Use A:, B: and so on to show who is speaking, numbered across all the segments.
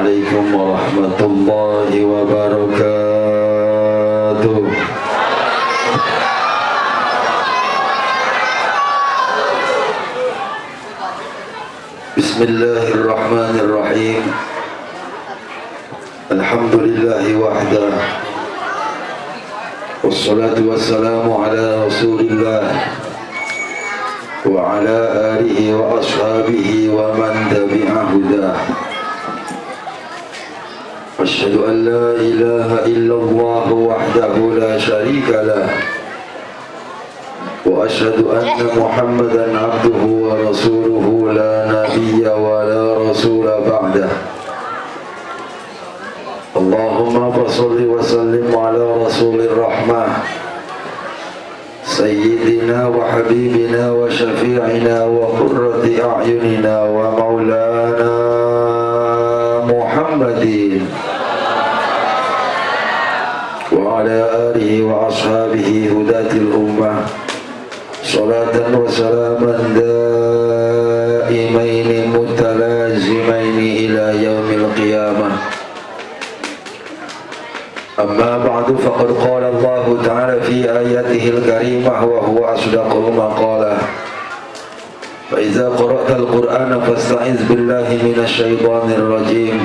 A: عليكم ورحمة الله وبركاته. بسم الله الرحمن الرحيم. الحمد لله وحده، والصلاة والسلام على رسول الله وعلى آله وأصحابه ومن تبع هداه. أشهد أن لا إله إلا الله وحده لا شريك له، وأشهد أن محمدا عبده ورسوله لا نبي ولا رسول بعده. اللهم صل وسلم على رسول الرحمة سيدنا وحبيبنا وشفيعنا وقرة أعيننا ومولانا محمد وعلى آله وأصحابه هداة الأمة، صلاة وسلاما دائمين متلازمين إلى يوم القيامة. أما بعد، فقد قال الله تعالى في آياته الكريمة وهو أصدق مقاله: فإذا قرأت القرآن فاستعذ بالله من الشيطان الرجيم.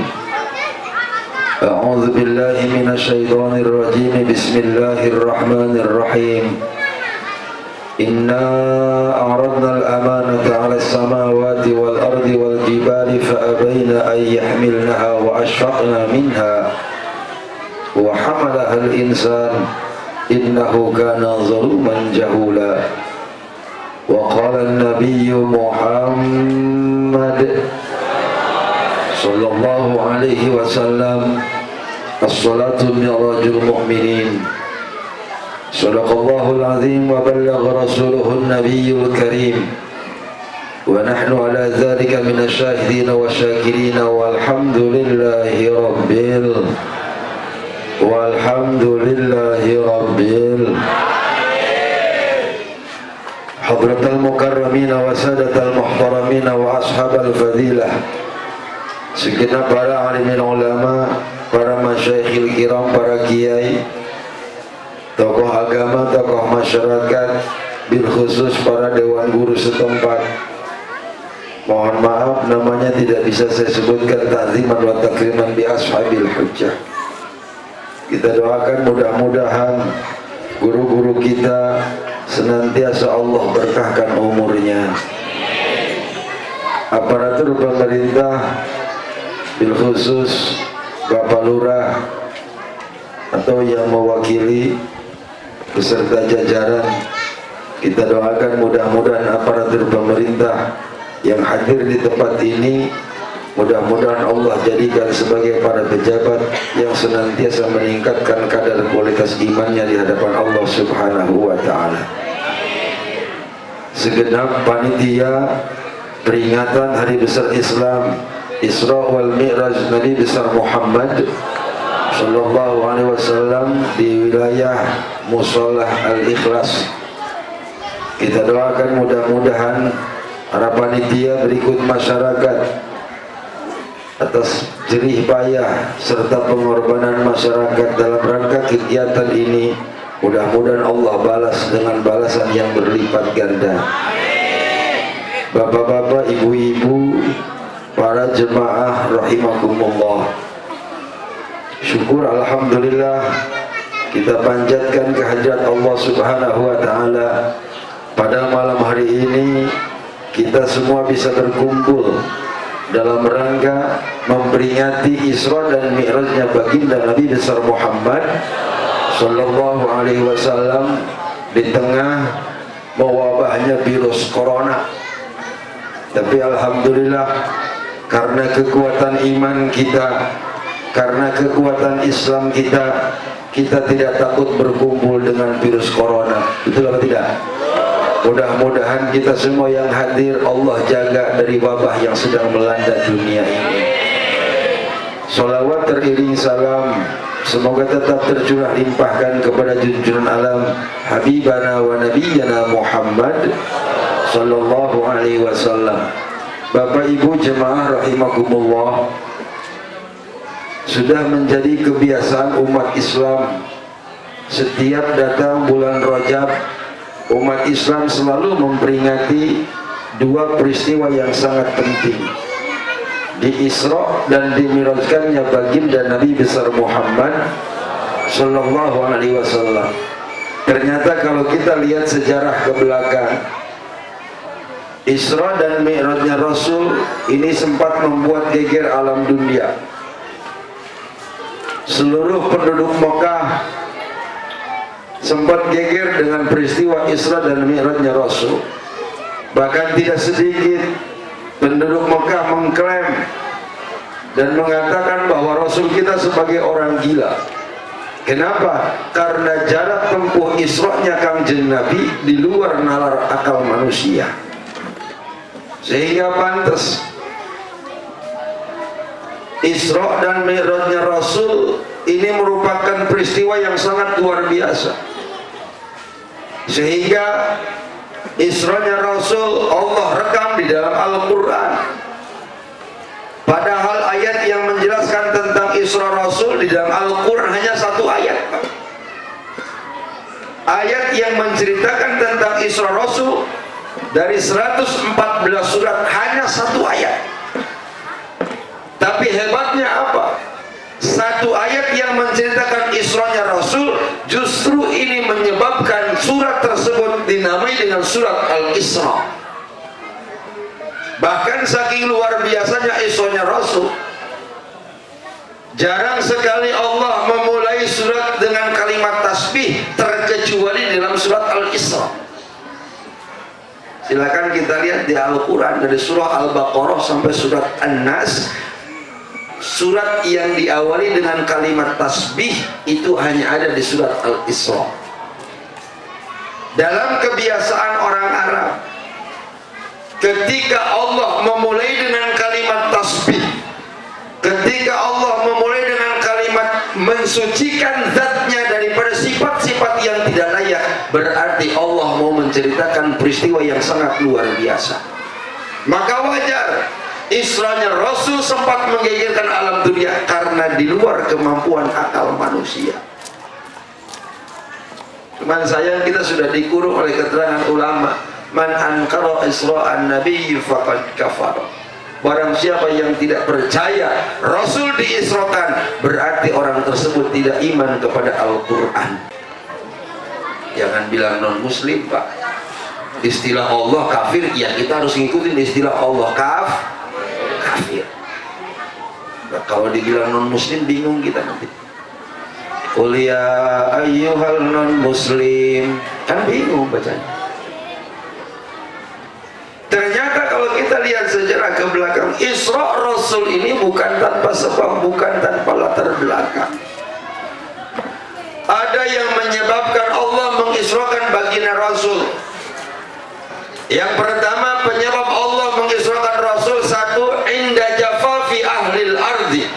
A: أعوذ بالله من الشيطان الرجيم. بسم الله الرحمن الرحيم. إنا أعرضنا الأمانة على السماوات والأرض والجبال فأبين أن يحملنها وأشفقن منها وحملها الإنسان إنه كان ظلوما جهولا. وقال النبي محمد صلى الله عليه وسلم: الصلاة معراج المؤمنين. صدق الله العظيم وبلغ رسوله النبي الكريم، ونحن على ذلك من الشاهدين والشاكرين، والحمد لله رب حضرة المكرمين وسادة المحترمين وأصحاب الفضيلة، segenap para alimin ulama, para masyaikhil kiram, para kiai, tokoh agama, tokoh masyarakat, bil khusus para dewan guru setempat. Mohon maaf namanya tidak bisa saya sebutkan, ta'ziman wa takriman bi ashabil hujjah. Kita doakan mudah-mudahan guru-guru kita senantiasa Allah berkahkan umurnya. Aparatur pemerintah, bil khusus Bapak Lurah atau yang mewakili beserta jajaran, kita doakan mudah-mudahan aparatur pemerintah yang hadir di tempat ini, mudah-mudahan Allah jadikan sebagai para pejabat yang senantiasa meningkatkan kadar kualitas imannya di hadapan Allah Subhanahu wa ta'ala. Segenap panitia peringatan Hari Besar Islam Isra wal Mi'raj Nabi besar Muhammad sallallahu alaihi wasallam di wilayah Musholah Al-Ikhlas, kita doakan mudah-mudahan para panitia berikut masyarakat atas jerih payah serta pengorbanan masyarakat dalam rangka kegiatan ini, mudah-mudahan Allah balas dengan balasan yang berlipat ganda. Bapak-bapak, ibu-ibu, para jemaah rahimakumullah, syukur alhamdulillah kita panjatkan kehadirat Allah Subhanahu wa ta'ala. Pada malam hari ini kita semua bisa berkumpul dalam rangka memperingati Isra dan Mi'rajnya baginda Nabi besar Muhammad sallallahu alaihi wasallam di tengah mewabahnya virus corona. Tapi alhamdulillah, karena kekuatan iman kita, karena kekuatan Islam kita, kita tidak takut berkumpul dengan virus corona. Betul apa tidak? Mudah-mudahan kita semua yang hadir Allah jaga dari wabah yang sedang melanda dunia ini. Salawat teriring salam semoga tetap tercurah limpahkan kepada junjungan alam Habibana wa Nabiyana Muhammad sallallahu alaihi wasallam. Bapak Ibu jemaah rahimakumullah, Sudah menjadi kebiasaan umat Islam, setiap datang bulan Rajab umat Islam selalu memperingati dua peristiwa yang sangat penting, di Isra dan dimirajkannya baginda Nabi besar Muhammad Sallallahu Alaihi Wasallam. Ternyata kalau kita lihat sejarah ke belakang, Isra dan Mi'rajnya Rasul ini sempat membuat geger alam dunia. Seluruh penduduk Mekah sempat geger dengan peristiwa Isra dan Mi'rajnya Rasul. Bahkan tidak sedikit penduduk Mekah mengklaim dan mengatakan bahwa Rasul kita sebagai orang gila. Kenapa? Karena jarak tempuh Isra-nya Kangjeng Nabi di luar nalar akal manusia, sehingga pantas Isra dan Mi'rajnya Rasul ini merupakan peristiwa yang sangat luar biasa, sehingga Isra-nya Rasul Allah rekam di dalam Al-Quran. Padahal ayat yang menjelaskan tentang Isra Rasul di dalam Al-Quran hanya satu ayat. Ayat yang menceritakan tentang Isra Rasul dari 114 surat hanya satu ayat. Tapi hebatnya apa? Satu ayat yang menceritakan Isra-nya Rasul justru ini menyebabkan surat tersebut dinamai dengan surat Al-Isra. Bahkan saking luar biasanya Isra-nya Rasul, jarang sekali Allah memulai surat dengan kalimat tasbih terkecuali dalam surat Al-Isra. Silakan kita lihat di Al-Quran dari surah Al-Baqarah sampai surat An-Nas. Surat yang diawali dengan kalimat tasbih itu hanya ada di surat Al-Isra. Dalam kebiasaan orang Arab, ketika Allah memulai dengan kalimat tasbih, ketika Allah memulai dengan kalimat mensucikan zatnya daripada sifat-sifat yang tidak layak, berarti Allah mau menceritakan peristiwa yang sangat luar biasa. Maka wajar Isra-nya Rasul sempat menggegerkan alam dunia karena di luar kemampuan akal manusia. Cuman sayang kita sudah dikurung oleh keterangan ulama, man ankara Isra'an Nabi faqad kafar. Barang siapa yang tidak percaya Rasul diisrakan, berarti orang tersebut tidak iman kepada Al-Quran. Jangan bilang non muslim, Pak. Istilah Allah kafir, ya kita harus ngikutin istilah Allah kafir. Nah, kalau dibilang non muslim bingung kita nanti. Qul ya ayyuhal non muslim, kan bingung bacanya. Ternyata kalau kita lihat sejarah ke belakang, Isra Rasul ini bukan tanpa sebab, bukan tanpa latar belakang. Ada yang menyebabkan Allah mengisrakan baginda Rasul. Yang pertama, penyebab Allah mengisrakan Rasul, satu, inda jafafi ahlil ardi.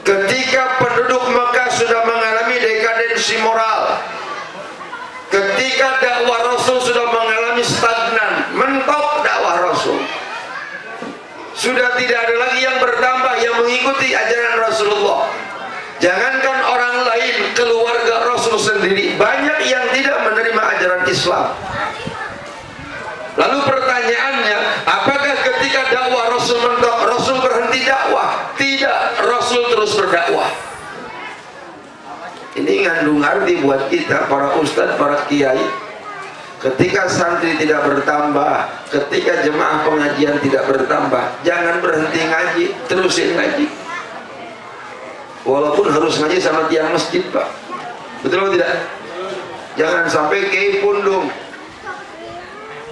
A: Ketika penduduk Mekah sudah mengalami dekadensi moral, ketika dakwah Rasul sudah mengalami stagnan, mentok dakwah Rasul, sudah tidak ada lagi yang bertambah yang mengikuti ajaran Rasulullah. Jangankan orang lain, keluarga Rasul sendiri banyak yang tidak menerima ajaran Islam. Lalu pertanyaannya, apakah ketika dakwah Rasul mentok, Rasul berhenti dakwah? Tidak, Rasul terus berdakwah. Ini ngandung arti buat kita, para ustadz, para kiai. Ketika santri tidak bertambah, ketika jemaah pengajian tidak bertambah, jangan berhenti ngaji, terusin ngaji. Walaupun harus ngaji sama tiang masjid, Pak. Betul atau tidak? Jangan sampai kiai pundung.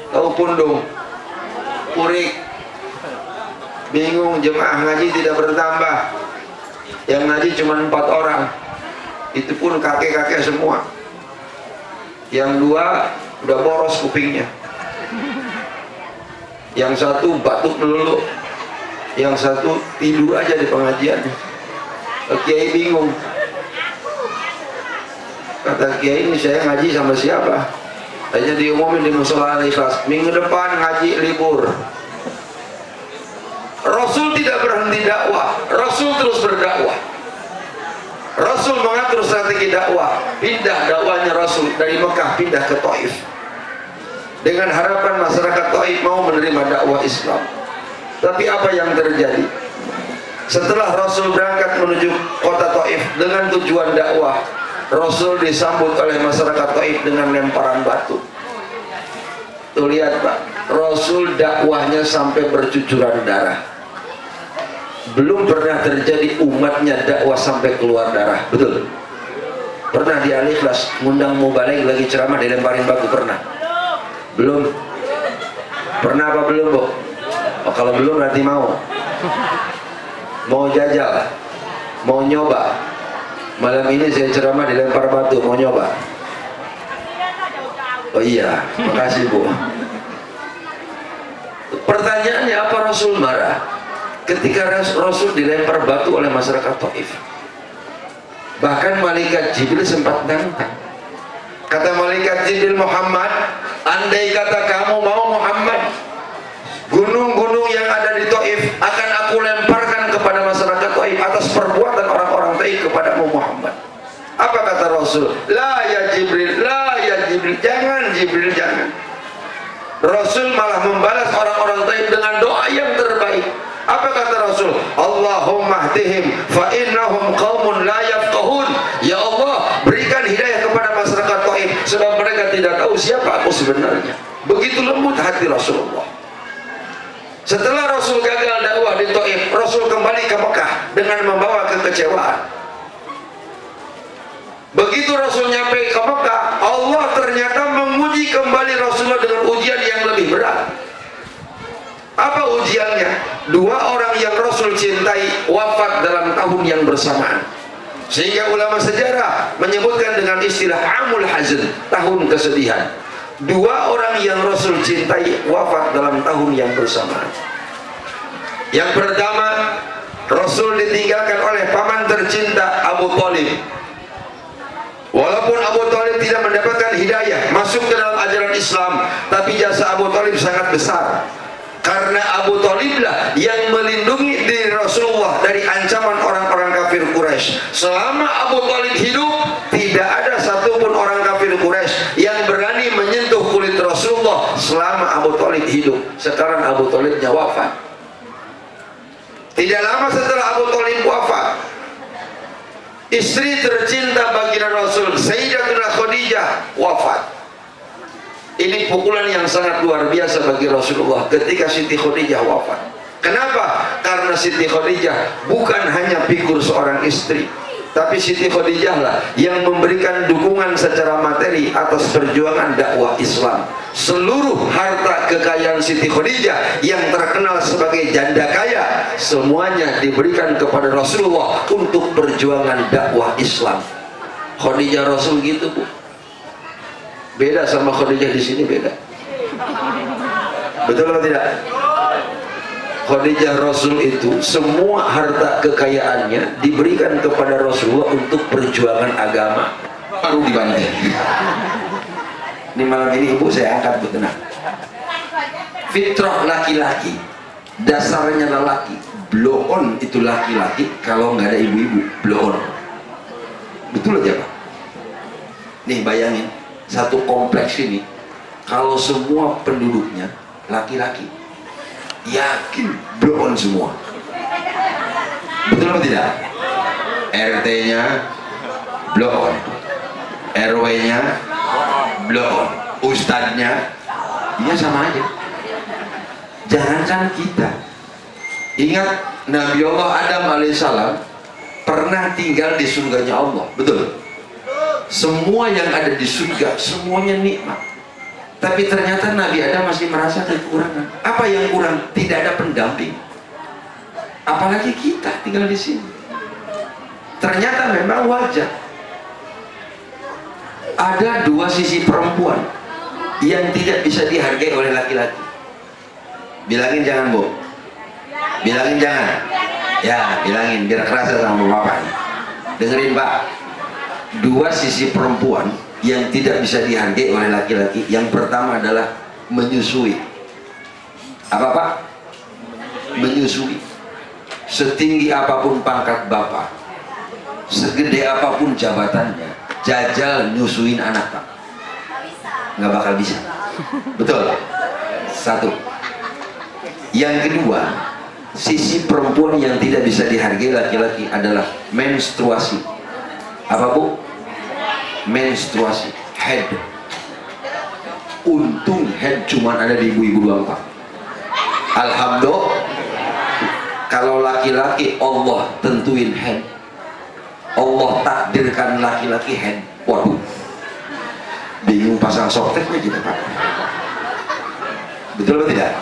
A: Tahu pundung, purik, bingung, jemaah ngaji tidak bertambah, yang ngaji cuma 4 orang, itu pun kakek-kakek semua, yang 2 udah boros kupingnya, yang 1 batuk melulu, yang 1 tidur aja di pengajian. Kiai bingung, kata kiai, ini saya ngaji sama siapa? Hanya diumumin di musola Al-Ikhlas, minggu depan ngaji libur. Rasul tidak berhenti dakwah, Rasul terus berdakwah. Rasul mengatur strategi dakwah. Pindah dakwahnya Rasul dari Mekah pindah ke Taif, dengan harapan masyarakat Taif mau menerima dakwah Islam. Tapi apa yang terjadi? Setelah Rasul berangkat menuju kota Taif dengan tujuan dakwah, Rasul disambut oleh masyarakat Taif dengan lemparan batu. Tuh lihat Pak, Rasul dakwahnya sampai bercucuran darah. Belum pernah terjadi umatnya dakwah sampai keluar darah. Betul? Pernah di Al-Ikhlas ngundang Mubalek lagi ceramah dilemparin batu? Pernah? Belum? Pernah apa belum, Bu? Oh, kalau belum nanti mau jajal, mau nyoba. Malam ini saya ceramah dilempar batu, mau nyoba? Oh iya, makasih Bu. Pertanyaannya apa Rasul marah ketika Rasul dilempar batu oleh masyarakat Taif? Bahkan malaikat Jibril sempat nantang. Kata malaikat Jibril, Muhammad, andai kata kamu mau Muhammad, gunung-gunung yang ada di Taif akan aku lemparkan kepada masyarakat Taif atas perbuatan orang-orang Taif kepadamu Muhammad. Apa kata Rasul? La ya Jibril, la ya Jibril, jangan Jibril, jangan. Rasul malah membalas orang-orang Taif dengan doa yang terbaik. Apa kata Rasul? Allahumma hdihim fa innahum qaumun la yafqahun. Ya Allah, berikan hidayah kepada masyarakat Taif sebab mereka tidak tahu siapa aku sebenarnya. Begitu lembut hati Rasulullah. Setelah Rasul gagal dakwah di Taif, Rasul kembali ke Mekah dengan membawa kekecewaan. Begitu Rasul nyampe ke Mekah, Allah ternyata menguji kembali Rasulullah dengan ujian yang lebih berat. Apa ujiannya? Dua orang yang Rasul cintai wafat dalam tahun yang bersamaan, sehingga ulama sejarah menyebutkan dengan istilah Amul Hazn, tahun kesedihan. Dua orang yang Rasul cintai wafat dalam tahun yang bersamaan. Yang pertama, Rasul ditinggalkan oleh paman tercinta Abu Thalib. Walaupun Abu Thalib tidak mendapatkan hidayah masuk ke dalam ajaran Islam, tapi jasa Abu Thalib sangat besar. Karena Abu Thalib lah yang melindungi diri Rasulullah dari ancaman orang-orang kafir Quraisy. Selama Abu Thalib hidup, tidak ada satupun orang kafir Quraisy yang berani menyentuh kulit Rasulullah selama Abu Thalib hidup. Sekarang Abu Thalibnya wafat. Tidak lama setelah Abu Thalib wafat, istri tercinta baginda Rasul, Sayyidatuna Khadijah, wafat. Ini pukulan yang sangat luar biasa bagi Rasulullah ketika Siti Khadijah wafat. Kenapa? Karena Siti Khadijah bukan hanya figur seorang istri, tapi Siti Khadijah lah yang memberikan dukungan secara materi atas perjuangan dakwah Islam. Seluruh harta kekayaan Siti Khadijah yang terkenal sebagai janda kaya, semuanya diberikan kepada Rasulullah untuk perjuangan dakwah Islam. Khadijah Rasul gitu, Bu. Beda sama Khadijah di sini, beda. Betul atau tidak? Khadijah Rasul itu semua harta kekayaannya diberikan kepada Rasulullah untuk perjuangan agama, baru dibantai. Ini malam ini ibu saya angkat, Bu, tenang. Fitrah laki-laki, dasarnya lelaki, blow on itu laki-laki. Kalau nggak ada ibu-ibu, blow on. Betul aja, Pak. Nih bayangin, satu kompleks ini kalau semua penduduknya laki-laki, yakin blow on semua. Betul atau tidak? RT-nya blow on, RW-nya blow on, ustadznya, iya sama aja. Jangankan kita, ingat Nabi Allah Adam alaihissalam pernah tinggal di surganya Allah, betul? Semua yang ada di surga semuanya nikmat, tapi ternyata Nabi Adam masih merasa kekurangan. Apa yang kurang? Tidak ada pendamping. Apalagi kita tinggal di sini. Ternyata memang wajar ada dua sisi perempuan yang tidak bisa dihargai oleh laki-laki. Bilangin jangan, Bu. Bilangin jangan. Ya, bilangin biar kerasa sama bapak. Dengerin, Pak. Dua sisi perempuan yang tidak bisa dihargai oleh laki-laki. Yang pertama adalah menyusui. Apa, Pak? Menyusui. Setinggi apapun pangkat bapak, segede apapun jabatannya, jajal nyusuin anak Pak, nggak bakal bisa. Betul. Satu. Yang kedua, sisi perempuan yang tidak bisa dihargai laki-laki adalah menstruasi. Apa Bu? Menstruasi, head. Untung head cuma ada di ibu-ibu doang Pak. Alhamdulillah. Kalau laki-laki Allah tentuin head, Allah takdirkan laki-laki head. Waduh, bingung pasang softteknya kita Pak. Betul atau tidak?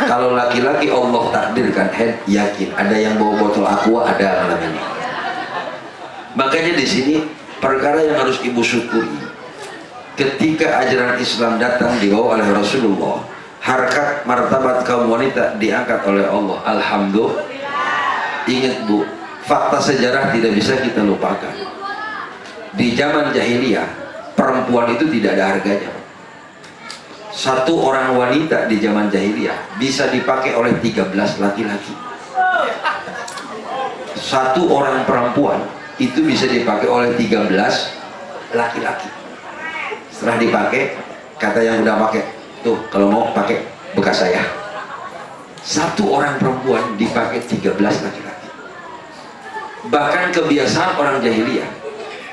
A: Kalau laki-laki Allah takdirkan head, yakin ada yang bawa botol aqua, ada malam ini. Makanya di sini perkara yang harus ibu syukuri, ketika ajaran Islam datang dibawa oleh Rasulullah, harkat martabat kaum wanita diangkat oleh Allah. Alhamdulillah. Ingat Bu, fakta sejarah tidak bisa kita lupakan. Di zaman jahiliyah, perempuan itu tidak ada harganya. Satu orang wanita di zaman jahiliyah bisa dipakai oleh 13 laki-laki. Satu orang perempuan itu bisa dipakai oleh 13 laki-laki. Setelah dipakai, kata yang udah pakai, tuh kalau mau pakai bekas saya. Satu orang perempuan dipakai 13 laki-laki. Bahkan kebiasaan orang jahiliyah,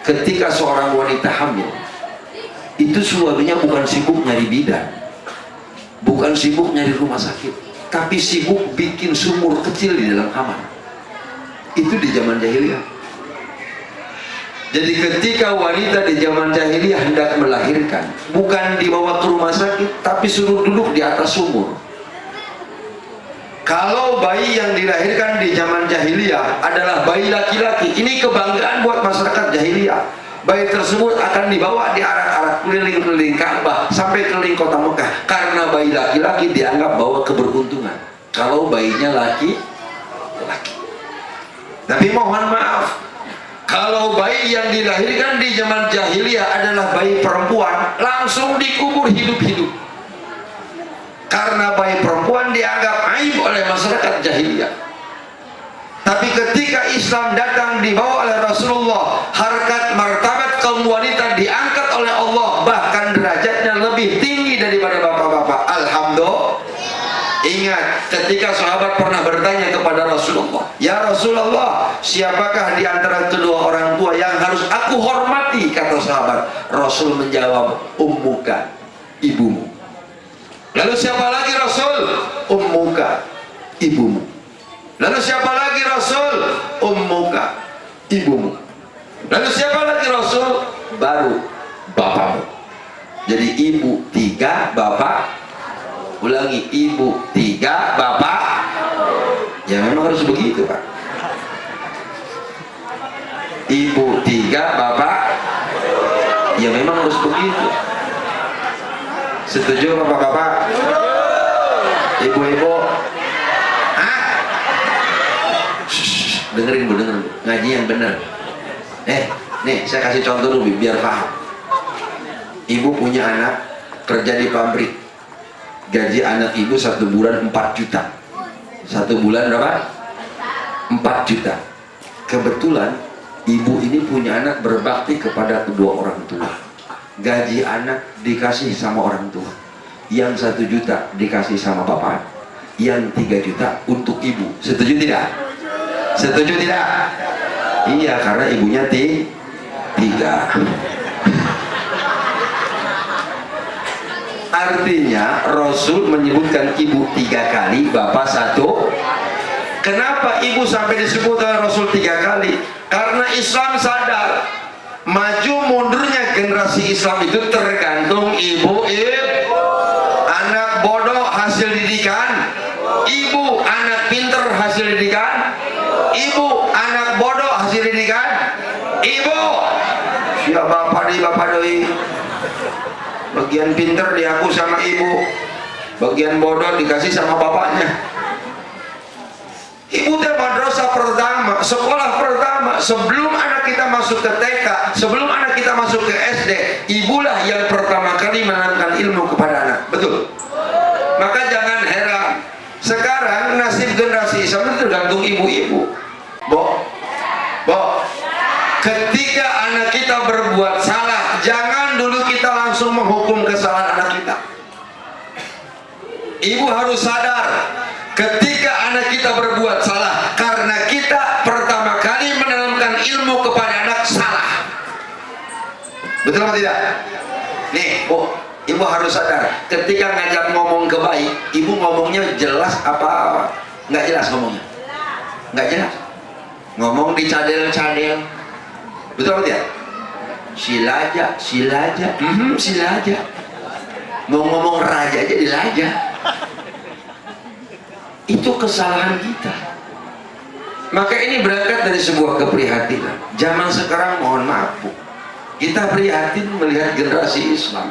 A: ketika seorang wanita hamil, itu suaminya bukan sibuk nyari bidan, bukan sibuk nyari rumah sakit, tapi sibuk bikin sumur kecil di dalam kamar. Itu di zaman jahiliyah. Jadi ketika wanita di zaman jahiliyah hendak melahirkan, bukan dibawa ke rumah sakit, tapi suruh duduk di atas sumur. Kalau bayi yang dilahirkan di zaman jahiliyah adalah bayi laki-laki, ini kebanggaan buat masyarakat jahiliyah. Bayi tersebut akan dibawa di arak-arak keliling-keliling Ka'bah sampai keliling kota Mekah, karena bayi laki-laki dianggap bawa keberuntungan. Kalau bayinya laki-laki. Tapi mohon maaf, kalau bayi yang dilahirkan di zaman jahiliyah adalah bayi perempuan, langsung dikubur hidup-hidup. Karena bayi perempuan dianggap aib oleh masyarakat jahiliyah. Tapi ketika Islam datang dibawa oleh Rasulullah, harkat martabat kaum wanita diangkat oleh Allah, bahkan derajatnya lebih tinggi daripada bapak-bapak. Alhamdulillah. Ingat, ketika sahabat pernah bertanya kepada Rasulullah, "Ya Rasulullah, siapakah di antara kedua orang tua yang harus aku hormati?" Kata sahabat. Rasul menjawab, "Ummuka," ibumu. Lalu siapa lagi Rasul? "Ummuka," ibumu. Lalu siapa lagi Rasul? "Ummuka," ibumu. Lalu siapa lagi Rasul? Baru bapakmu. Jadi ibu 3, bapak, ulangi, ibu 3, bapak. Ya memang harus begitu Pak. Ibu 3, bapak. Ya memang harus begitu. Setuju bapak-bapak? Ibu-ibu? Dengerin Bu, dengerin Bu. Ngaji yang benar. Nih saya kasih contoh dulu biar paham. Ibu punya anak kerja di pabrik. Gaji anak ibu 1 bulan 4 juta. 1 bulan berapa? 4 juta. Kebetulan ibu ini punya anak berbakti kepada kedua orang tua. Gaji anak dikasih sama orang tua. Yang 1 juta dikasih sama bapak. Yang 3 juta untuk ibu. Setuju tidak? Setuju tidak? Iya, karena ibunya 3. Artinya Rasul menyebutkan ibu 3 kali, bapak 1. Kenapa ibu sampai disebut oleh Rasul 3 kali? Karena Islam sadar maju mundurnya generasi Islam itu tergantung ibu. Anak bodoh hasil didikan ibu, anak pinter hasil didikan ibu, anak bodoh hasil didikan ibu. Siapa bapak di bapak doi, bagian pinter diaku sama ibu, bagian bodoh dikasih sama bapaknya. Ibu teh madrasah pertama, sekolah pertama, sebelum anak kita masuk ke TK, sebelum anak kita masuk ke SD, ibulah yang pertama kali menanamkan ilmu kepada anak. Betul? Maka jangan heran sekarang nasib generasi Islam itu tergantung ibu-ibu. Bo, ketika anak kita berbuat salah, jangan dulu kita langsung menghukum kesalahan anak kita. Ibu harus sadar ketika anak kita berbuat salah, karena kita pertama kali menanamkan ilmu kepada anak salah. Betul atau tidak? Nih Bu, ibu harus sadar ketika ngajak ngomong ke baik, ibu ngomongnya jelas apa nggak jelas ngomongnya? Nggak jelas. Ngomong dicadel-cadel. Betul atau tidak? Sila aja, sila aja, sila aja. Mau ngomong raja aja dilaja. Itu kesalahan kita. Maka ini berangkat dari sebuah keprihatinan. Zaman sekarang mohon maaf Bu, kita prihatin melihat generasi Islam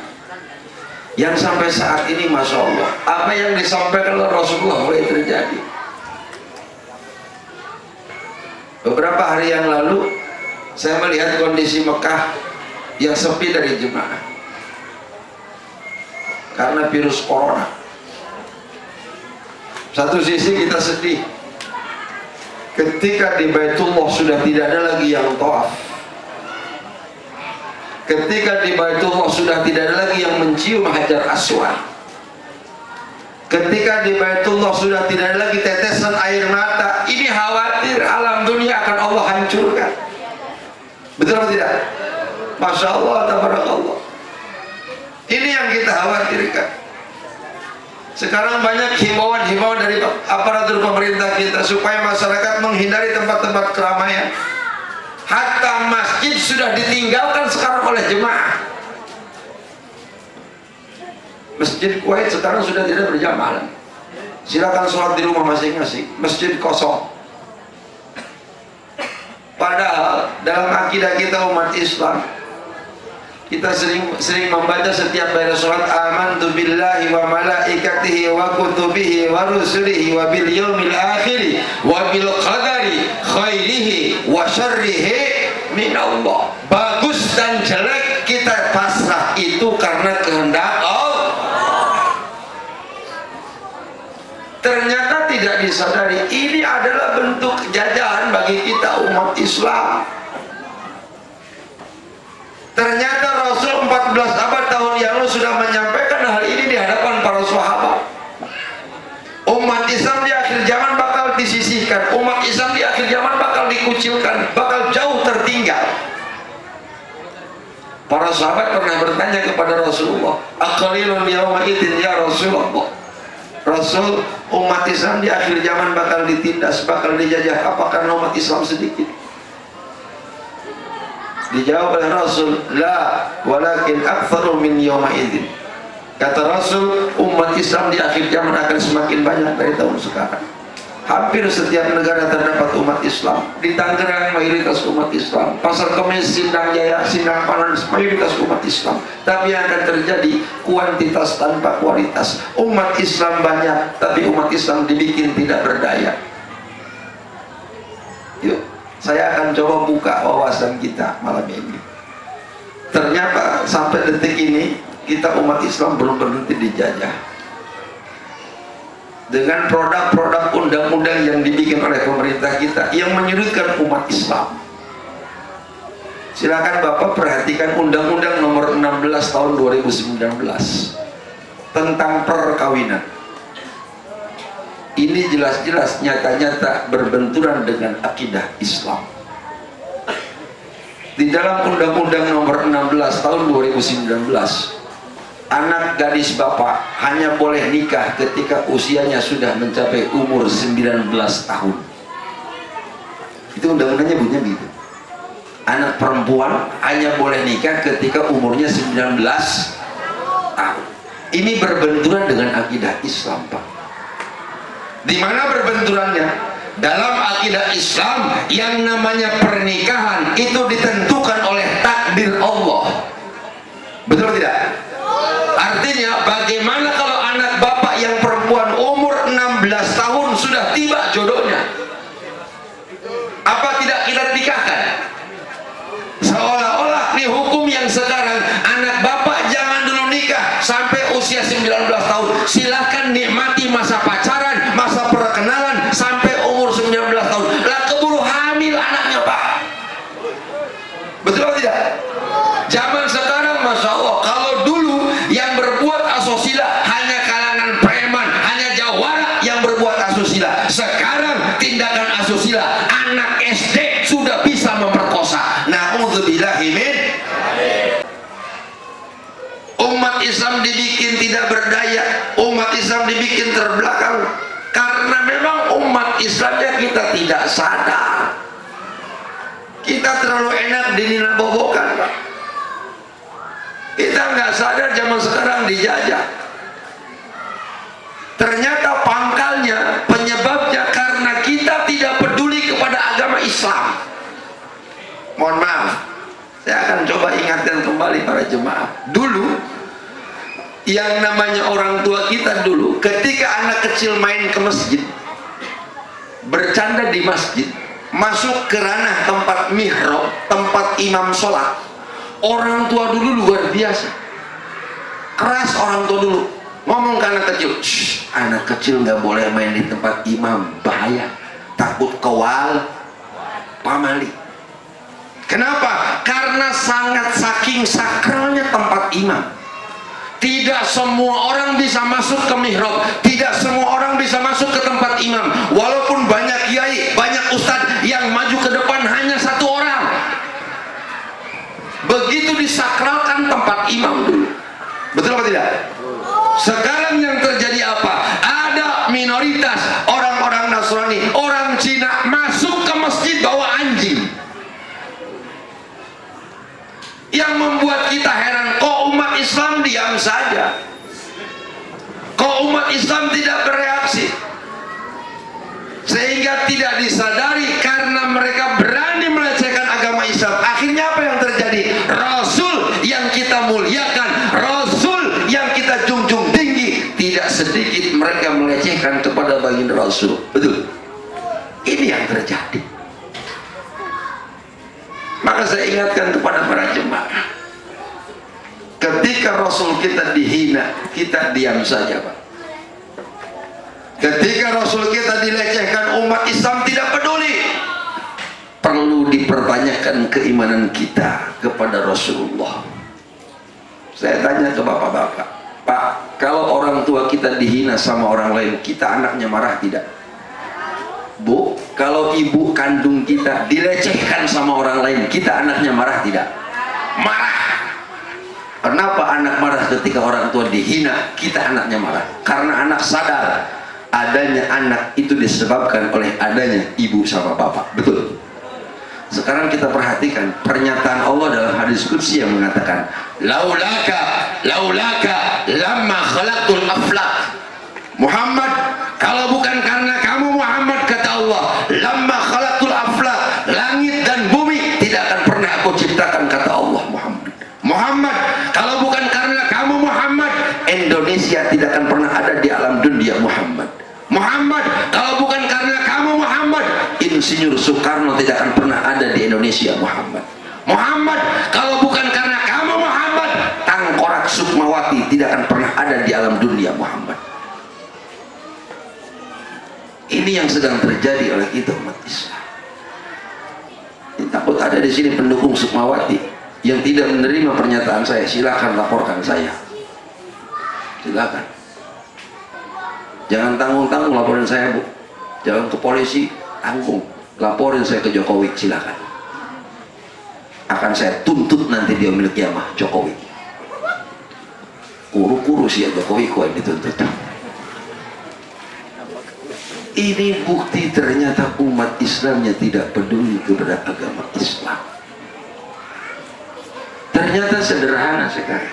A: yang sampai saat ini Masya Allah, apa yang disampaikan oleh Rasulullah mulai terjadi. Beberapa hari yang lalu saya melihat kondisi Mekah yang sepi dari jemaah karena virus corona. Satu sisi kita sedih ketika di Baitullah sudah tidak ada lagi yang tawaf, ketika di Baitullah sudah tidak ada lagi yang mencium Hajar Aswad, ketika di Baitullah sudah tidak ada lagi tetesan air mata. Ini khawatir alam dunia akan Allah hancurkan. Betul atau tidak? Masya Allah, tabarakallah. Ini yang kita khawatirkan. Sekarang banyak himbauan-himbauan dari aparatur pemerintah kita supaya masyarakat menghindari tempat-tempat keramaian. Hatta masjid sudah ditinggalkan sekarang oleh jemaah. Masjid Kuwait sekarang sudah tidak berjamaah. Silakan sholat di rumah masing-masing. Masjid kosong. Padahal dalam akidah kita umat Islam, kita sering membaca setiap baca sholat, amantu billahi wa malaikatihi wa kutubihi wa rusulihi wa bil yaumil akhiri wa bil qadari khairihi wa syarrihi min Allah. Bagus dan jelek kita pasrah itu karena kehendak Allah. Ternyata tidak disadari ini adalah bentuk jajahan bagi kita umat Islam. Ternyata Rasul 14 abad tahun yang lalu sudah menyampaikan hal ini di hadapan para sahabat. Umat Islam di akhir zaman bakal disisihkan, umat Islam di akhir zaman bakal dikucilkan, bakal jauh tertinggal. Para sahabat pernah bertanya kepada Rasulullah, aqalilun yawma idin ya Rasulullah, Rasul, umat Islam di akhir zaman bakal ditindas, bakal dijajah, apakah umat Islam sedikit? Dijawab oleh Rasul, la walakin aktsaru min yawma idzin. Kata Rasul, umat Islam di akhir zaman akan semakin banyak dari tahun sekarang. Hampir setiap negara terdapat umat Islam. Di Tangerang mayoritas umat Islam, Pasar Kemis, Sindang Jaya, Sindang Panan mayoritas umat Islam. Tapi yang akan terjadi kuantitas tanpa kualitas. Umat Islam banyak, tapi umat Islam dibikin tidak berdaya. Yuk, saya akan coba buka wawasan kita malam ini. Ternyata sampai detik ini kita umat Islam belum berhenti dijajah dengan produk-produk undang-undang yang dibikin oleh pemerintah kita yang menyudutkan umat Islam. Silakan Bapak perhatikan Undang-Undang Nomor 16 Tahun 2019 tentang perkawinan. Ini jelas-jelas nyata-nyata berbenturan dengan akidah Islam. Di dalam Undang-Undang Nomor 16 Tahun 2019, anak gadis bapak hanya boleh nikah ketika usianya sudah mencapai umur 19 tahun. Itu undang-undangnya bunyinya begitu. Anak perempuan hanya boleh nikah ketika umurnya 19 tahun. Ini berbenturan dengan akidah Islam, Pak. Di mana berbenturannya? Dalam akidah Islam yang namanya pernikahan itu ditentukan oleh takdir Allah. Betul tidak? Artinya bagaimana kalau anak bapak yang perempuan umur 16 tahun sudah tiba jodohnya? Apa tidak kita nikahkan? Seolah-olah nih hukum yang sekarang, anak bapak jangan dulu nikah sampai usia 19 tahun. Silahkan nikmati masa pacaran, masa perkenalan sampai umur 19 tahun. Lah keburu hamil anaknya, Pak. Betul anak SD sudah bisa memperkosa. Na'udzubillahi min. Umat Islam dibikin tidak berdaya, umat Islam dibikin terbelakang karena memang umat Islamnya kita tidak sadar. Kita terlalu enak dininabobokan, Pak. Kita nggak sadar zaman sekarang dijajah. Ternyata pangkalnya, penyebabnya karena kita tidak peduli kepada agama Islam. Mohon maaf, saya akan coba ingatkan kembali para jemaah. Dulu yang namanya orang tua kita dulu, ketika anak kecil main ke masjid, bercanda di masjid, masuk ke ranah tempat mihrab, tempat imam sholat, orang tua dulu luar biasa keras. Orang tua dulu ngomong ke anak kecil, shh, anak kecil nggak boleh main di tempat imam, bahaya, takut kewal pamali. Kenapa? Karena sangat saking sakralnya tempat imam. Tidak semua orang bisa masuk ke mihrab, tidak semua orang bisa masuk ke tempat imam. Walaupun banyak kiai, banyak ustadz yang maju ke depan, hanya satu orang. Begitu disakralkan tempat imam dulu. Betul apa tidak? Sekarang yang terjadi apa? Ada minoritas orang-orang Nasrani, orang Cina masuk ke masjid bawa anjing. Yang membuat kita heran, kok umat Islam diam saja? Kok umat Islam tidak bereaksi? Sehingga tidak disadari karena mereka berani melecehkan agama Islam. Akhirnya apa yang terjadi? Rasul yang kita muliakan, Rasul yang kita junjung tinggi, tidak sedikit mereka melecehkan kepada baginda Rasul. Betul? Ini yang terjadi. Maka saya ingatkan kepada para jemaah, ketika Rasul kita dihina, kita diam saja, Pak. Ketika Rasul kita dilecehkan, umat Islam tidak peduli. Perlu dipertanyakan keimanan kita kepada Rasulullah. Saya tanya ke bapak-bapak, Pak, kalau orang tua kita dihina sama orang lain, kita anaknya marah tidak? Bu, kalau ibu kandung kita dilecehkan sama orang lain, kita anaknya marah tidak? Marah. Kenapa anak marah ketika orang tua dihina? Kita anaknya marah karena anak sadar adanya anak itu disebabkan oleh adanya ibu sama bapak. Betul? Sekarang kita perhatikan pernyataan Allah dalam hadis qudsi yang mengatakan, laulaka lamma khalaqtul aflaq. Muhammad, kalau bukan karena kamu Muhammad, kata Allah, lamma khalaqtul aflaq, langit dan bumi tidak akan pernah aku ciptakan, kata Allah. Muhammad, kalau bukan karena kamu Muhammad, Indonesia tidak akan pernah ada di alam dunia. Muhammad, kalau bukan karena kamu Muhammad, Insinyur Soekarno tidak akan pernah ada di Indonesia. Muhammad, kalau bukan karena kamu Muhammad, Tangkorak Sukmawati tidak akan pernah ada di alam dunia. Ini yang sedang terjadi oleh kita umat Islam. Takut ada di sini pendukung Sukmawati yang tidak menerima pernyataan saya, silakan laporkan saya. Silakan. Jangan tanggung-tanggung laporin saya, Bu. Jangan ke polisi, tanggung. Laporin saya ke Jokowi, silakan. Akan saya tuntut nanti di yaumil kiamah Jokowi. Kuru-kuru sih ya Jokowi kok yang dituntut. Ini bukti ternyata umat Islamnya tidak peduli kepada agama Islam. Ternyata sederhana sekali.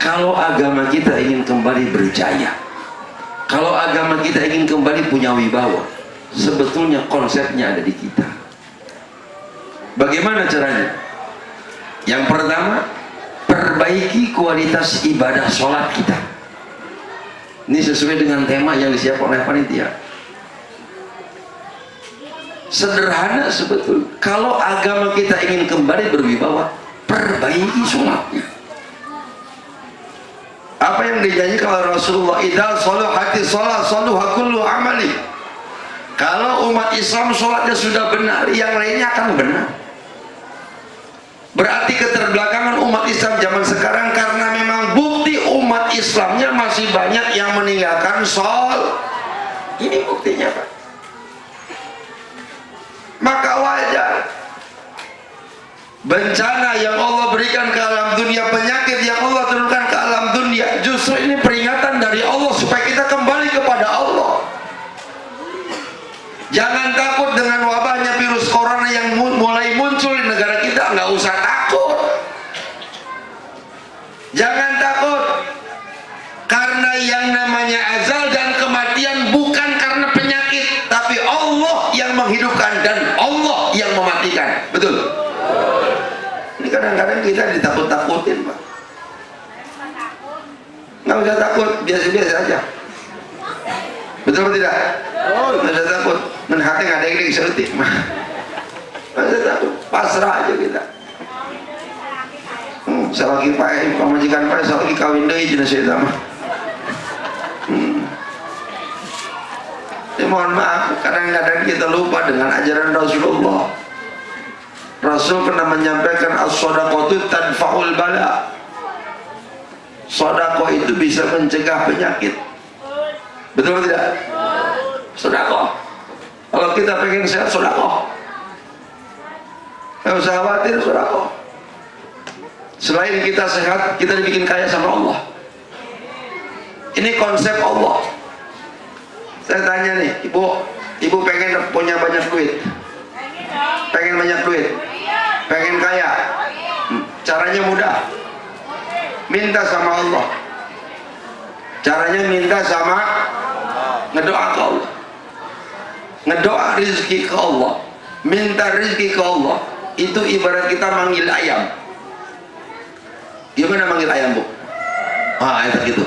A: Kalau agama kita ingin kembali berjaya, kalau agama kita ingin kembali punya wibawa, sebetulnya konsepnya ada di kita. Bagaimana caranya? Yang pertama, perbaiki kualitas ibadah sholat kita. Ini sesuai dengan tema yang disiapkan oleh panitia. Sederhana sebetulnya. Kalau agama kita ingin kembali berwibawa, perbaiki sholatnya. Apa yang dijanjikan oleh Rasulullah, idza salahati shalah saluha kullu amali. Kalau umat Islam sholatnya sudah benar, yang lainnya akan benar. Berarti keterbelakangan umat Islam zaman sekarang karena memang bukti umat Islamnya masih banyak yang meninggalkan sholat. Ini buktinya, Pak. maka wajar. Bencana yang Allah berikan ke alam dunia, penyakit yang Allah turunkan ke alam dunia, justru ini peringatan dari Allah supaya kita kembali kepada Allah. Jangan takut dengan wabahnya virus corona yang mulai muncul di negara kita, nggak usah takut. Jangan takut, karena yang namanya azal dan kematian bukan karena penyakit, tapi Allah yang menghidupkan dan Allah yang mematikan. Betul? Ini kadang-kadang kita ditakut-takutin, Pak. Nggak usah takut, biasa-biasa aja. Betul atau tidak? Nggak usah takut. Menhati nggak ada yang diseluti. Nggak usah takut, pasrah aja kita. Selagi pemajikan Pak, selagi kawin deh jenis itu mah. Mohon maaf, kadang-kadang kita lupa dengan ajaran Rasulullah. Rasul pernah menyampaikan as-shadaqatu tadfa'ul bala. Sedekah itu bisa mencegah penyakit. Betul atau tidak? Sedekah. Kalau kita pengen sehat, sedekah. Nggak usah khawatir, sedekah. Selain kita sehat, kita dibikin kaya sama Allah. Ini konsep Allah. Saya tanya nih, ibu pengen punya banyak duit, pengen banyak duit, pengen kaya. Caranya mudah, minta sama Allah. Caranya minta sama ngedoa ke Allah, ngedoa rezeki ke Allah, minta rezeki ke Allah. Itu ibarat kita manggil ayam. Gimana manggil ayam, Bu? Ah, itu gitu.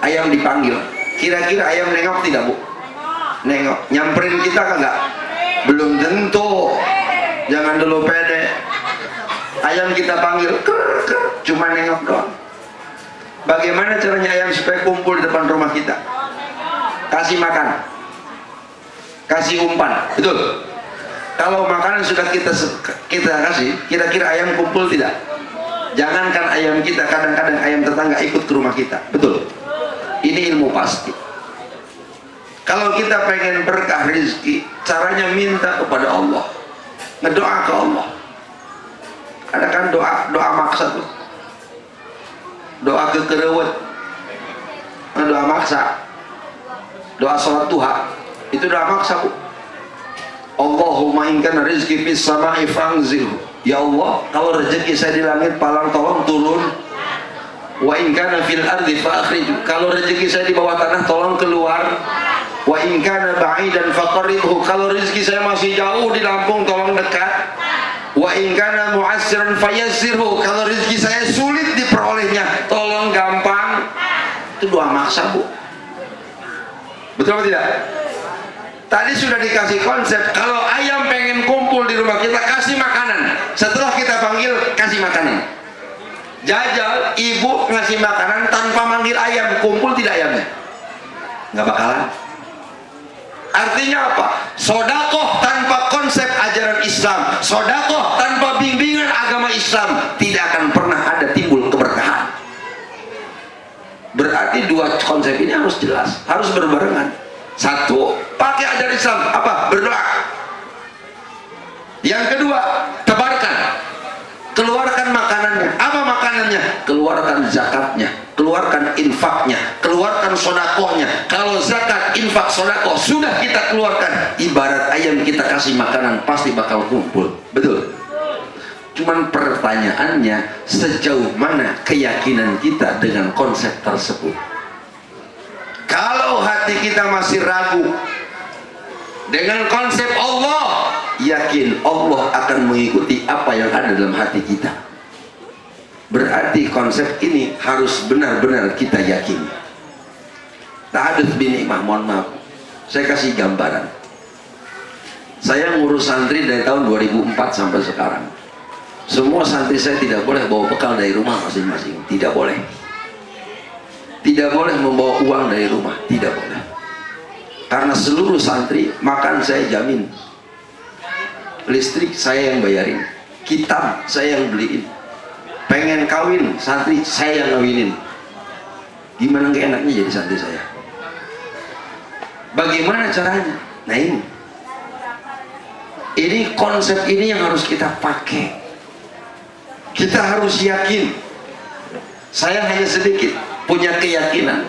A: Ayam dipanggil, kira-kira ayam nengok tidak, Bu? Nengok. Nyamperin kita kagak? Belum tentu. Jangan dulu pede. Ayam kita panggil, cuma nengok doang. Bagaimana caranya ayam supaya kumpul di depan rumah kita? Kasih makan, kasih umpan. Betul? Kalau makanan sudah kita kasih, kira-kira ayam kumpul tidak? Jangankan ayam kita, kadang-kadang ayam tetangga ikut ke rumah kita. Betul? Ini ilmu pasti. Kalau kita pengen berkah rezeki, caranya minta kepada Allah, ngedoa ke Allah. Ada kan doa maksa tuh, doa kekerewet, doa maksa, doa sholat duha, itu doa maksa, Bu. Allahumma in kana rizqi fis sama'i fa'anzilhu. Ya Allah, kalau rezeki saya di langit, palang tolong turun. Wa in kana fil ardi fa'akhrij. Kalau rezeki saya di bawah tanah, tolong keluar. Wa in kana ba'idan faqarribhu. Kalau rezeki saya masih jauh di Lampung, tolong dekat. Wa in kana mu'assiran fayassirhu. Kalau rezeki saya sulit diperolehnya, tolong gampang. Itu doa maksa, Bu. Betul atau tidak? Tadi sudah dikasih konsep, kalau ayam pengen kumpul di rumah kita, kasih makanan. Setelah kita panggil, kasih makanan. Jajal, ibu ngasih makanan tanpa manggil ayam, kumpul tidak ayamnya? Nggak bakalan. Artinya apa? Sodakoh tanpa konsep ajaran Islam, sodakoh tanpa bimbingan agama Islam, tidak akan pernah ada timbul keberkahan. Berarti dua konsep ini harus jelas, harus berbarengan. Satu, pakai ajaran Islam, apa? Berdoa. Yang kedua, tebarkan, keluarkan makanannya. Apa makanannya? Keluarkan zakatnya, keluarkan infaknya, keluarkan sodakohnya. Kalau zakat, infak, sodakoh sudah kita keluarkan, ibarat ayam kita kasih makanan, pasti bakal kumpul. Betul? Cuman pertanyaannya, sejauh mana keyakinan kita dengan konsep tersebut? Kalau hati kita masih ragu dengan konsep Allah, yakin Allah akan mengikuti apa yang ada dalam hati kita. Berarti konsep ini harus benar-benar kita yakini. Ta'adud bin Imam, mohon maaf, saya kasih gambaran. Saya ngurus santri dari tahun 2004 sampai sekarang. Semua santri saya tidak boleh bawa bekal dari rumah masing-masing, tidak boleh. Tidak boleh membawa uang dari rumah, tidak boleh. Karena seluruh santri makan saya jamin, listrik saya yang bayarin, kitab saya yang beliin, pengen kawin santri saya yang ngawinin. Gimana gak enaknya jadi santri saya? Bagaimana caranya? Nah ini konsep ini yang harus kita pakai. Kita harus yakin. Saya hanya sedikit punya keyakinan,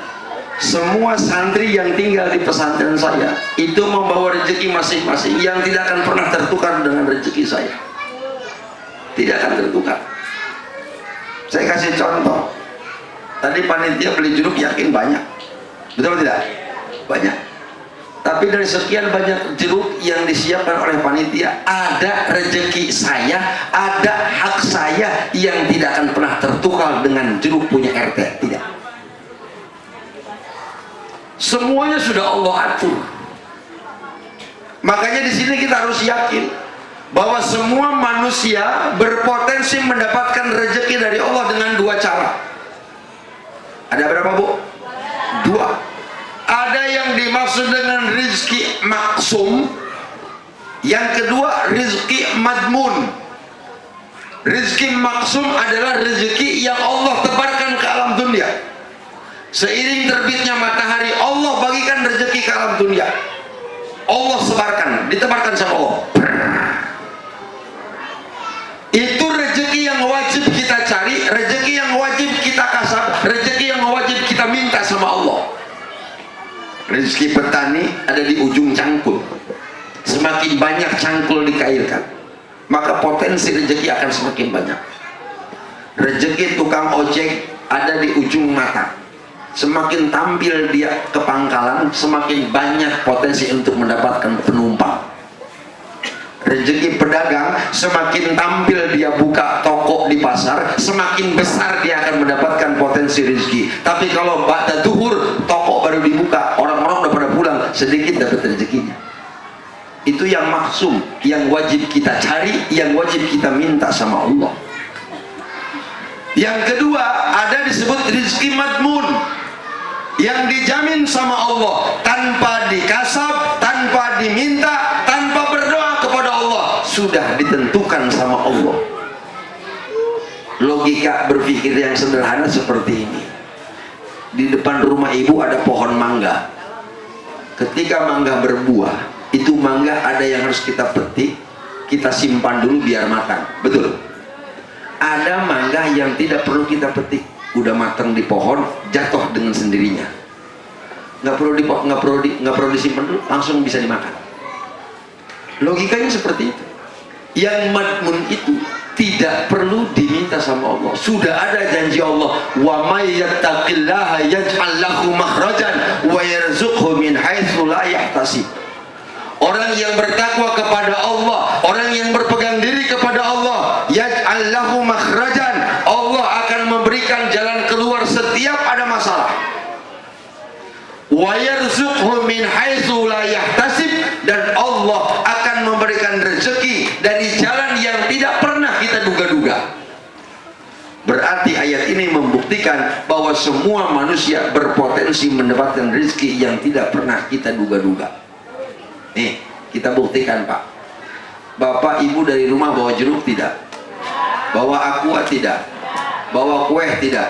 A: semua santri yang tinggal di pesantren saya itu membawa rezeki masing-masing yang tidak akan pernah tertukar dengan rezeki saya. Tidak akan tertukar. Saya kasih contoh. Tadi panitia beli jeruk yakin banyak. Betul tidak? Banyak. Tapi dari sekian banyak jeruk yang disiapkan oleh panitia, ada rezeki saya, ada hak saya yang tidak akan pernah tertukar dengan jeruk punya RT. Tidak. Semuanya sudah Allah atur. Makanya di sini kita harus yakin bahwa semua manusia berpotensi mendapatkan rezeki dari Allah dengan dua cara. Ada berapa, Bu? Dua. Ada yang dimaksud dengan rizki maksum, yang kedua rizki madmun. Rizki maksum adalah rezeki yang Allah tebarkan ke alam dunia. Seiring terbitnya matahari, Allah bagikan rezeki ke alam dunia. Allah sebarkan, ditebarkan sama Allah. Itu rezeki yang wajib kita cari, rezeki yang wajib kita kasab, rezeki yang wajib kita minta sama Allah. Rezeki petani ada di ujung cangkul. Semakin banyak cangkul dikairkan, maka potensi rezeki akan semakin banyak. Rezeki tukang ojek ada di ujung mata. Semakin tampil dia ke pangkalan, semakin banyak potensi untuk mendapatkan penumpang. Rezeki pedagang, semakin tampil dia buka toko di pasar, semakin besar dia akan mendapatkan potensi rezeki. Tapi kalau ba'da duhur toko baru dibuka, orang-orang udah pada pulang, sedikit dapat rezekinya. Itu yang maksum, yang wajib kita cari, yang wajib kita minta sama Allah. Yang kedua, ada disebut rezeki madmun, yang dijamin sama Allah tanpa dikasab, tanpa diminta, tanpa berdoa kepada Allah, sudah ditentukan sama Allah. Logika berpikir yang sederhana seperti ini. Di depan rumah ibu ada pohon mangga. Ketika mangga berbuah, itu mangga ada yang harus kita petik, kita simpan dulu biar matang. Betul? Ada mangga yang tidak perlu kita petik, udah matang di pohon, jatuh dengan sendirinya. Nggak perlu disimpan dulu, langsung bisa dimakan. Logikanya seperti itu. Yang madmun itu tidak perlu diminta sama Allah. Sudah ada janji Allah, wa may yattaqillaha yaj'al lahu makhrajan wa yarzuqhu min haitsu la yahtasib. Orang yang bertakwa kepada Allah, orang yang berpegang diri kepada Allah, yaj'al lahu makhrajan, Allah akan memberikan jalan keluar setiap ada masalah. Wa yarzuqhu min haitsu la yahtasib, dan Allah akan memberikan rezeki dari jalan yang tidak pernah kita duga-duga. Berarti ayat ini membuktikan bahwa semua manusia berpotensi mendapatkan rezeki yang tidak pernah kita duga-duga. Nih, kita buktikan, Pak. Bapak ibu dari rumah bawa jeruk tidak? Bawa aqua tidak? Bawa kue tidak?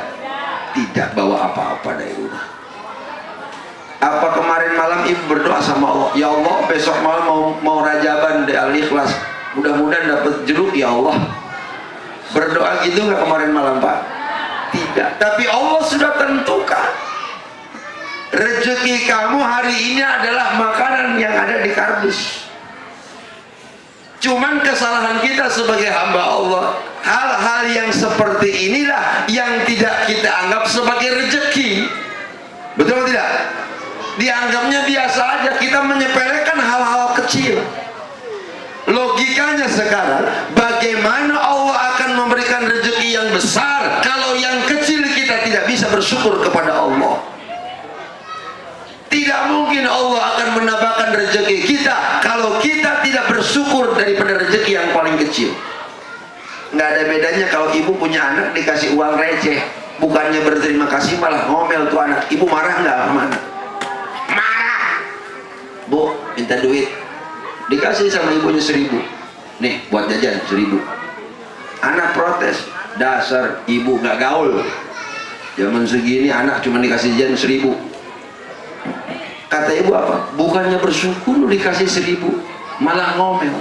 A: Tidak bawa apa-apa dari rumah. Apa kemarin malam ibu berdoa sama Allah, ya Allah besok malam mau rajaban di Al-Ikhlas, mudah-mudahan dapat jeruk ya Allah? Berdoa gitu nggak kemarin malam, Pak? Tidak. Tapi Allah sudah tentukan rezeki kamu hari ini adalah makanan yang ada di kardus. Cuman kesalahan kita sebagai hamba Allah, hal-hal yang seperti inilah yang tidak kita anggap sebagai rezeki. Betul tidak? Dianggapnya biasa aja, kita menyepelekan hal-hal kecil. Logikanya sekarang, bagaimana Allah akan memberikan rezeki yang besar kalau yang kecil kita tidak bisa bersyukur kepada Allah? Tidak mungkin Allah akan menambahkan rezeki kita kalau kita tidak bersyukur daripada rezeki yang paling kecil. Nggak ada bedanya kalau ibu punya anak dikasih uang receh, bukannya berterima kasih malah ngomel tuh anak. Ibu marah nggak sama anak? Marah. Bu, minta duit, dikasih sama ibunya 1.000, nih buat jajan 1.000. Anak protes, dasar ibu nggak gaul, zaman segini anak cuma dikasih jajan 1.000. Kata ibu apa? Bukannya bersyukur lu dikasih 1000, malah ngomel.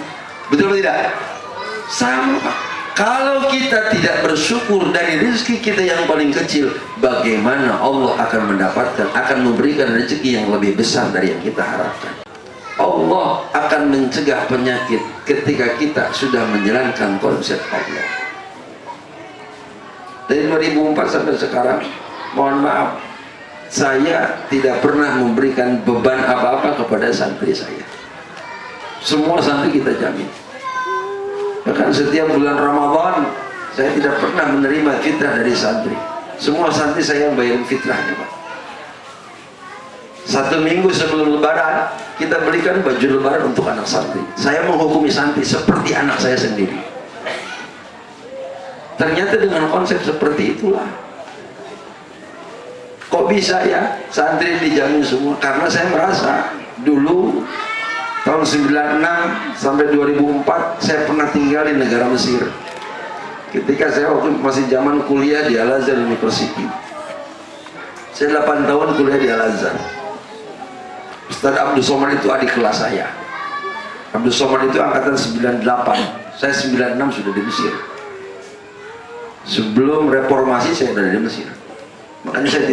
A: Betul tidak? Sama Pak. Kalau kita tidak bersyukur dari rezeki kita yang paling kecil, bagaimana Allah akan mendapatkan, akan memberikan rezeki yang lebih besar dari yang kita harapkan. Allah akan mencegah penyakit ketika kita sudah menjalankan konsep Allah. Dari 2004 sampai sekarang, mohon maaf, saya tidak pernah memberikan beban apa-apa kepada santri saya. Semua santri kita jamin. Bahkan setiap bulan Ramadan saya tidak pernah menerima fitrah dari santri. Semua santri saya yang bayarin fitrahnya Pak. 1 minggu sebelum lebaran kita belikan baju lebaran untuk anak santri. Saya menghukumi santri seperti anak saya sendiri. Ternyata dengan konsep seperti itulah, kok bisa ya santri dijamin semua? Karena saya merasa dulu tahun 96 sampai 2004 saya pernah tinggal di negara Mesir. Ketika saya waktu masih zaman kuliah di Al-Azhar University, saya 8 tahun kuliah di Al-Azhar. Ustaz Abdul Somad itu adik kelas saya. Abdul Somad itu angkatan 98, saya 96 sudah di Mesir. Sebelum reformasi saya sudah di Mesir. Makanya saya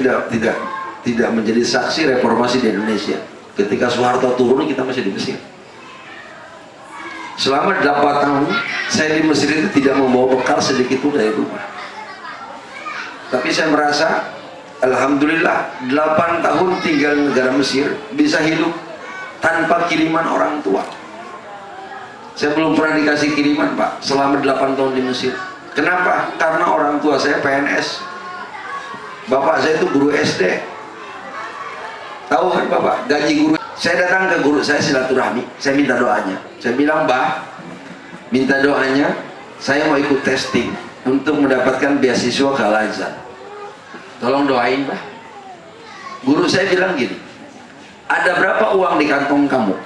A: tidak menjadi saksi reformasi di Indonesia. Ketika Soeharto turun kita masih di Mesir. Selama 8 tahun saya di Mesir itu tidak membawa bekal sedikit pun dari rumah. Tapi saya merasa alhamdulillah 8 tahun tinggal di negara Mesir bisa hidup tanpa kiriman orang tua. Saya belum pernah dikasih kiriman Pak selama 8 tahun di Mesir. Kenapa? Karena orang tua saya PNS. Bapak saya itu guru SD. Tahu kan Bapak, gaji guru. Saya datang ke guru saya silaturahmi, saya minta doanya. Saya bilang, "Mbah, minta doanya, saya mau ikut testing untuk mendapatkan beasiswa ke Al-Azhar. Tolong doain, Mbah." Guru saya bilang gini, "Ada berapa uang di kantong kamu?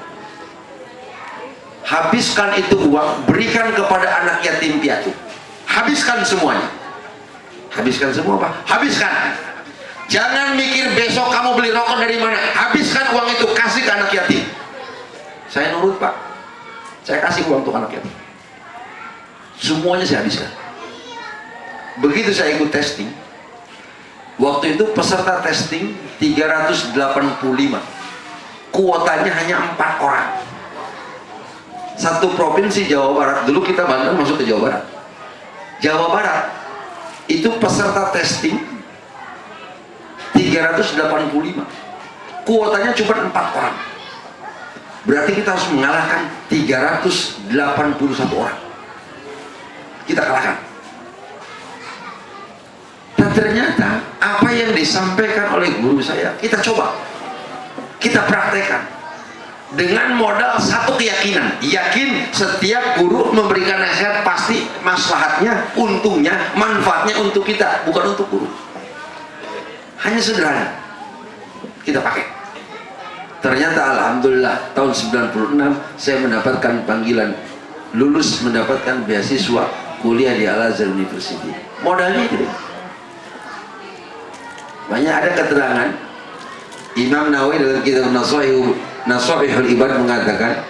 A: Habiskan itu uang, berikan kepada anak yatim piatu. Habiskan semuanya." Habiskan semua Pak? Habiskan. Jangan mikir besok kamu beli rokok dari mana. Habiskan uang itu, kasih ke anak yatim. Saya nurut Pak. Saya kasih uang untuk anak yatim. Semuanya saya habiskan. Begitu saya ikut testing, waktu itu peserta testing 385. Kuotanya hanya 4 orang. Satu provinsi Jawa Barat. Dulu kita Banten masuk ke Jawa Barat. Jawa Barat itu peserta testing 385, kuotanya cuma 4 orang. Berarti kita harus mengalahkan 381 orang. Kita kalahkan. Dan ternyata apa yang disampaikan oleh guru saya kita coba, kita praktekkan dengan modal satu keyakinan. Yakin setiap guru memberikan nasihat pasti maslahatnya, untungnya, manfaatnya untuk kita, bukan untuk guru. Hanya sederhana kita pakai. Ternyata alhamdulillah tahun 96 saya mendapatkan panggilan, lulus mendapatkan beasiswa kuliah di Al-Azhar University. Modalnya itu. Banyak ada keterangan Imam Nawawi dalam kitab Nasaihul Ibad mengatakan,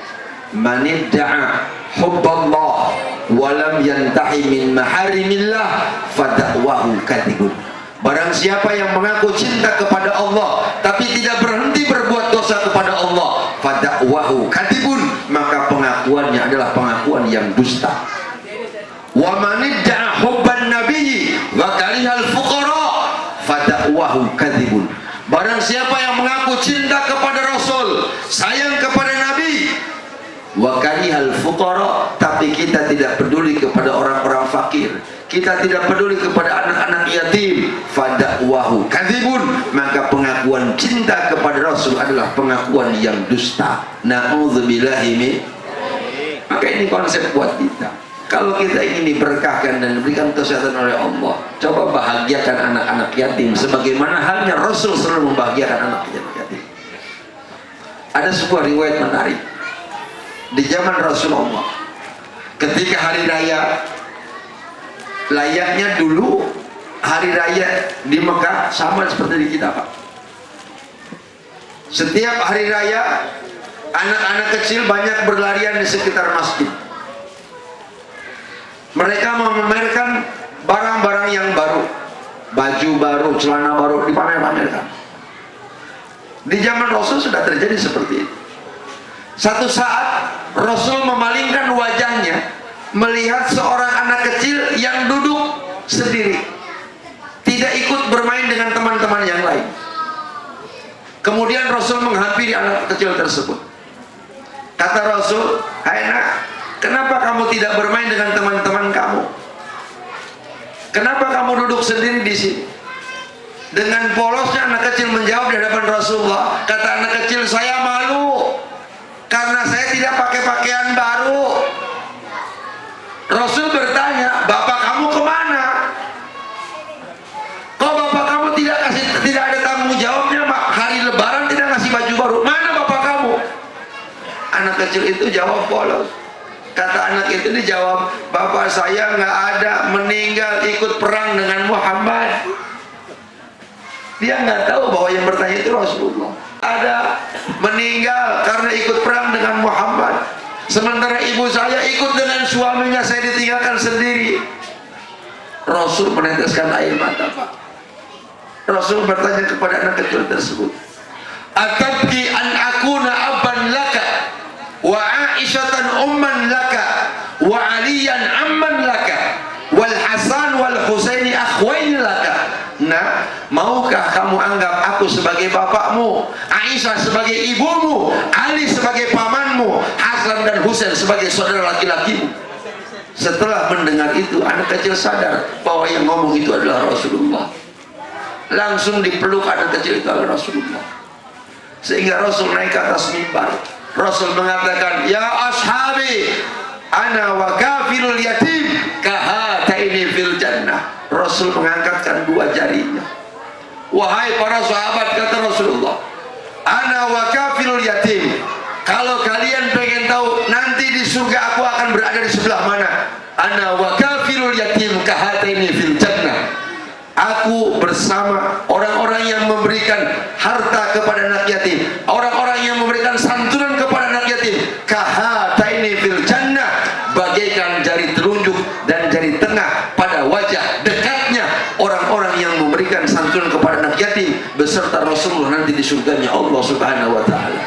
A: "Man idda'a hubballah wa lam yantahi min maharimillah fada'wahu kadhibun." Barang siapa yang mengaku cinta kepada Allah tapi tidak berhenti berbuat dosa kepada Allah, fada'wahu kadhibun, maka pengakuannya adalah pengakuan yang dusta. Wa man idda'a hubban nabiyyi wa karihal fuqara fada'wahu kadhibun. Barang siapa yang mengaku cinta kepada Rasul, sayang kepada Nabi, wa karihal fuqara, tapi kita tidak peduli kepada orang-orang fakir, kita tidak peduli kepada anak-anak yatim, fada'wahu kadzibun, maka pengakuan cinta kepada Rasul adalah pengakuan yang dusta. Na'udzubillahi min. Maka ini konsep buat kita. Kalau kita ingin diberkahkan dan diberikan kesehatan oleh Allah, coba bahagiakan anak-anak yatim sebagaimana halnya Rasul selalu membahagiakan anak yatim. Ada sebuah riwayat menarik di zaman Rasulullah. Ketika hari raya, layaknya dulu hari raya di Mekah sama seperti di kita Pak. Setiap hari raya anak-anak kecil banyak berlarian di sekitar masjid. Mereka memamerkan barang-barang yang baru, baju baru, celana baru, dipamer-pamerkan. Di zaman Rasul sudah terjadi seperti itu. Satu saat Rasul memalingkan wajahnya melihat seorang anak kecil yang duduk sendiri, tidak ikut bermain dengan teman-teman yang lain. Kemudian Rasul menghampiri anak kecil tersebut. Kata Rasul, "Hai nak, kenapa kamu tidak bermain dengan teman-teman kamu? Kenapa kamu duduk sendiri di sini?" Dengan polosnya anak kecil menjawab di hadapan Rasulullah. Kata anak kecil, "Saya malu karena saya tidak pakai pakaian baru." Rasul bertanya, "Bapak kamu kemana? Kok bapak kamu tidak ada tanggung jawabnya, Pak? Hari Lebaran tidak ngasih baju baru. Mana bapak kamu?" Anak kecil itu jawab polos. Kata anak itu dijawab, "Bapak saya nggak ada, meninggal ikut perang dengan Muhammad." Dia nggak tahu bahwa yang bertanya itu Rasulullah. Ada, meninggal karena ikut perang dengan Muhammad. Sementara ibu saya ikut dengan suaminya, saya ditinggalkan sendiri. Rasul meneteskan air mata, Pak. Rasul bertanya kepada anak kecil tersebut, "Atabki an akuna abban laka wa Aisyatan umman laka wa Aliyan amman laka wal Hasan wal Husaini akhwain laka?" Nah, maukah kamu anggap aku sebagai bapakmu, Aisyah sebagai ibumu, Ali sebagai pamanmu, Hasan dan Husain sebagai saudara laki-lakimu? Setelah mendengar itu, anak kecil sadar bahwa yang ngomong itu adalah Rasulullah. Langsung dipeluk anak kecil itu adalah Rasulullah. Sehingga Rasul naik ke atas mimbar. Rasul mengatakan, "Ya ashabi, ana wa kafirul yatim kahataini fil jannah." Rasul mengangkatkan dua jarinya. "Wahai para sahabat," kata Rasulullah, "ana wa kafirul yatim." Kalau kalian pengen tahu nanti di surga aku akan berada di sebelah mana, ana wa kafirul yatim kahataini fil jannah. Aku bersama orang-orang yang memberikan harta kepada anak yatim, orang-orang yang memberikan santunan kepada anak yatim, kahataini fil jannah, bagaikan jari telunjuk dan jari tengah pada wajah dekatnya orang-orang yang memberikan santunan kepada anak yatim beserta Rasulullah nanti di surganya Allah Subhanahu wa taala.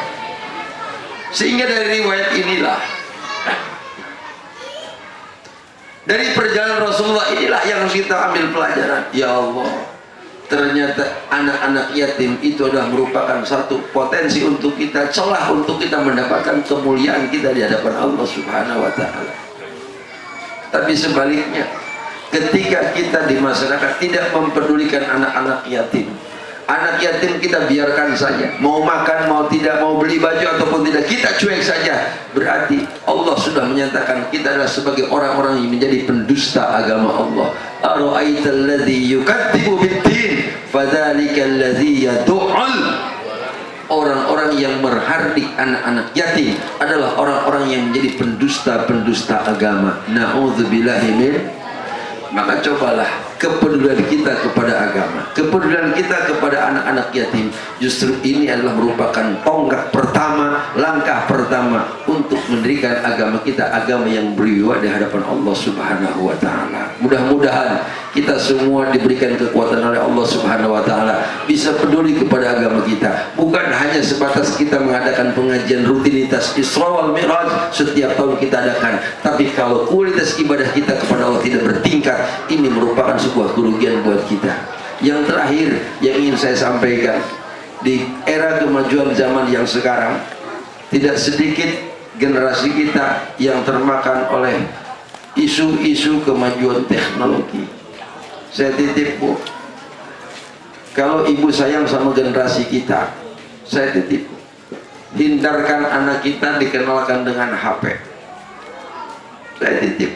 A: Sehingga dari riwayat inilah, dari perjalanan Rasulullah inilah yang harus kita ambil pelajaran. Ya Allah, ternyata anak-anak yatim itu adalah merupakan satu potensi untuk kita, celah untuk kita mendapatkan kemuliaan kita di hadapan Allah Subhanahu wa taala. Tapi sebaliknya, ketika kita di masyarakat tidak mempedulikan anak-anak yatim, anak yatim kita biarkan saja, mau makan, mau tidak, mau beli baju ataupun tidak, kita cuek saja, berarti Allah sudah menyatakan kita adalah sebagai orang-orang yang menjadi pendusta agama Allah. Ara'aital ladzi yukadzibu bid-din fadzalikal ladzi yad'ul. Orang-orang yang merhardik anak-anak yatim adalah orang-orang yang menjadi pendusta-pendusta agama. Na'udzubillahi min. Maka cobalah kepedulian kita kepada agama, kepedulian kita kepada anak-anak yatim, justru ini adalah merupakan tonggak pertama, langkah pertama untuk mendirikan agama kita, agama yang berwibawa di hadapan Allah Subhanahu wa taala. Mudah-mudahan kita semua diberikan kekuatan oleh Allah Subhanahu wa taala bisa peduli kepada agama kita, bukan hanya sebatas kita mengadakan pengajian rutinitas Isra wal Mi'raj setiap tahun kita adakan, tapi kalau kualitas ibadah kita kepada Allah tidak bertingkat, ini merupakan sebuah kerugian buat kita. Yang terakhir yang ingin saya sampaikan, di era kemajuan zaman yang sekarang, tidak sedikit generasi kita yang termakan oleh isu-isu kemajuan teknologi. Saya titip, Bu, kalau ibu sayang sama generasi kita, saya titip, hindarkan anak kita dikenalkan dengan HP. Saya titip,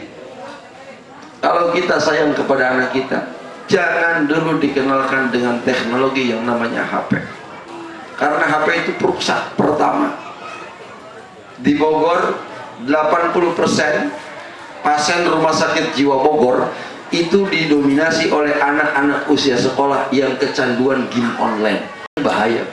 A: kalau kita sayang kepada anak kita, jangan dulu dikenalkan dengan teknologi yang namanya HP. Karena HP itu perusak pertama. Di Bogor, 80% pasien rumah sakit jiwa Bogor itu didominasi oleh anak-anak usia sekolah yang kecanduan game online. Bahaya.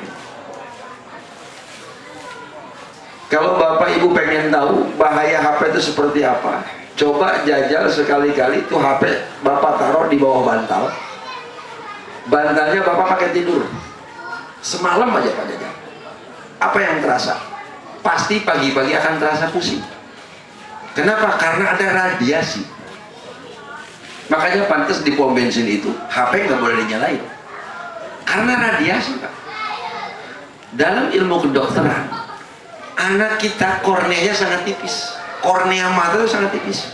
A: Kalau bapak ibu pengen tahu bahaya HP itu seperti apa, coba jajal sekali-kali tuh HP bapak taruh di bawah bantal. Bantalnya bapak pakai tidur semalam aja pak jajal. Apa yang terasa? Pasti pagi-pagi akan terasa pusing. Kenapa? Karena ada radiasi. Makanya pantas di pom bensin itu HP nggak boleh dinyalain karena radiasi pak. Dalam ilmu kedokteran, anak kita korneanya sangat tipis, kornea mata itu sangat tipis.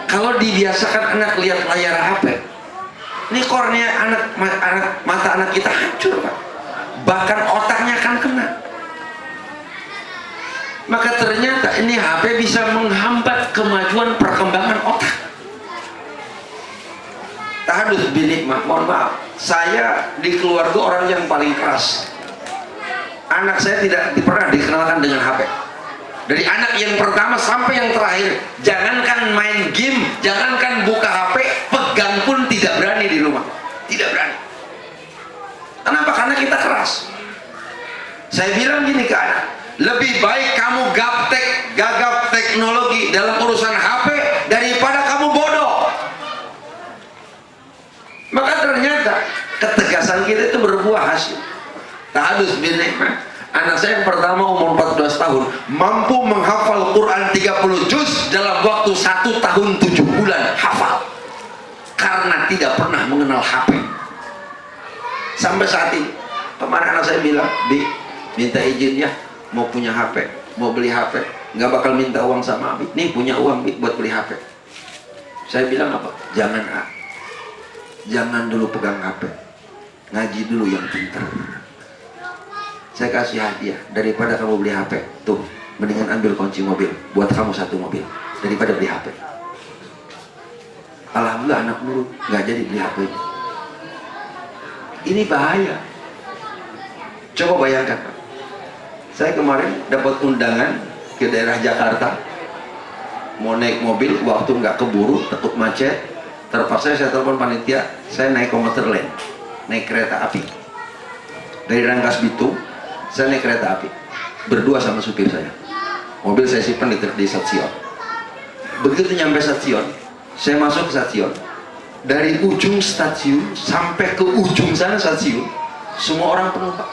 A: Kalau dibiasakan anak lihat layar HP, ini kornea mata anak kita hancur pak, bahkan otaknya akan kena. Maka ternyata ini HP bisa menghambat kemajuan perkembangan otak. Tahadus binikmah, mohon maaf, saya di keluarga orang yang paling keras. Anak saya tidak pernah dikenalkan dengan HP. Dari anak yang pertama sampai yang terakhir, jangankan main game, jangankan buka HP, pegang pun tidak berani di rumah. Tidak berani. Kenapa? Karena kita keras. Saya bilang gini ke anak, lebih baik kamu gagap teknologi dalam urusan HP daripada kamu bodoh. Maka ternyata ketegasan kita itu berbuah hasil. Tahadus binikmah. Anak saya yang pertama umur 14 tahun mampu menghafal Quran 30 juz dalam waktu 1 tahun 7 bulan hafal, karena tidak pernah mengenal HP. Sampai saat ini kemarin anak saya bilang, Bi, minta izin ya, mau punya HP, mau beli HP, nggak bakal minta uang sama Abi, nih punya uang Bi buat beli HP. Saya bilang apa? Jangan dulu pegang HP, ngaji dulu yang pintar. Saya kasih hadiah, daripada kamu beli HP, tuh mendingan ambil kunci mobil, buat kamu 1 mobil daripada beli HP. Alhamdulillah anak nurut, nggak jadi beli HP. Ini bahaya. Coba bayangkan, saya kemarin dapat undangan ke daerah Jakarta, mau naik mobil, waktu nggak keburu, takut macet, terpaksa saya telepon panitia, saya naik komuter lain, naik kereta api dari Rangkas Bitung. Saya naik kereta api berdua sama supir saya. Mobil saya simpan di stasiun. Begitu nyampe stasiun, saya masuk ke stasiun. Dari ujung stasiun sampai ke ujung sana stasiun, semua orang penumpang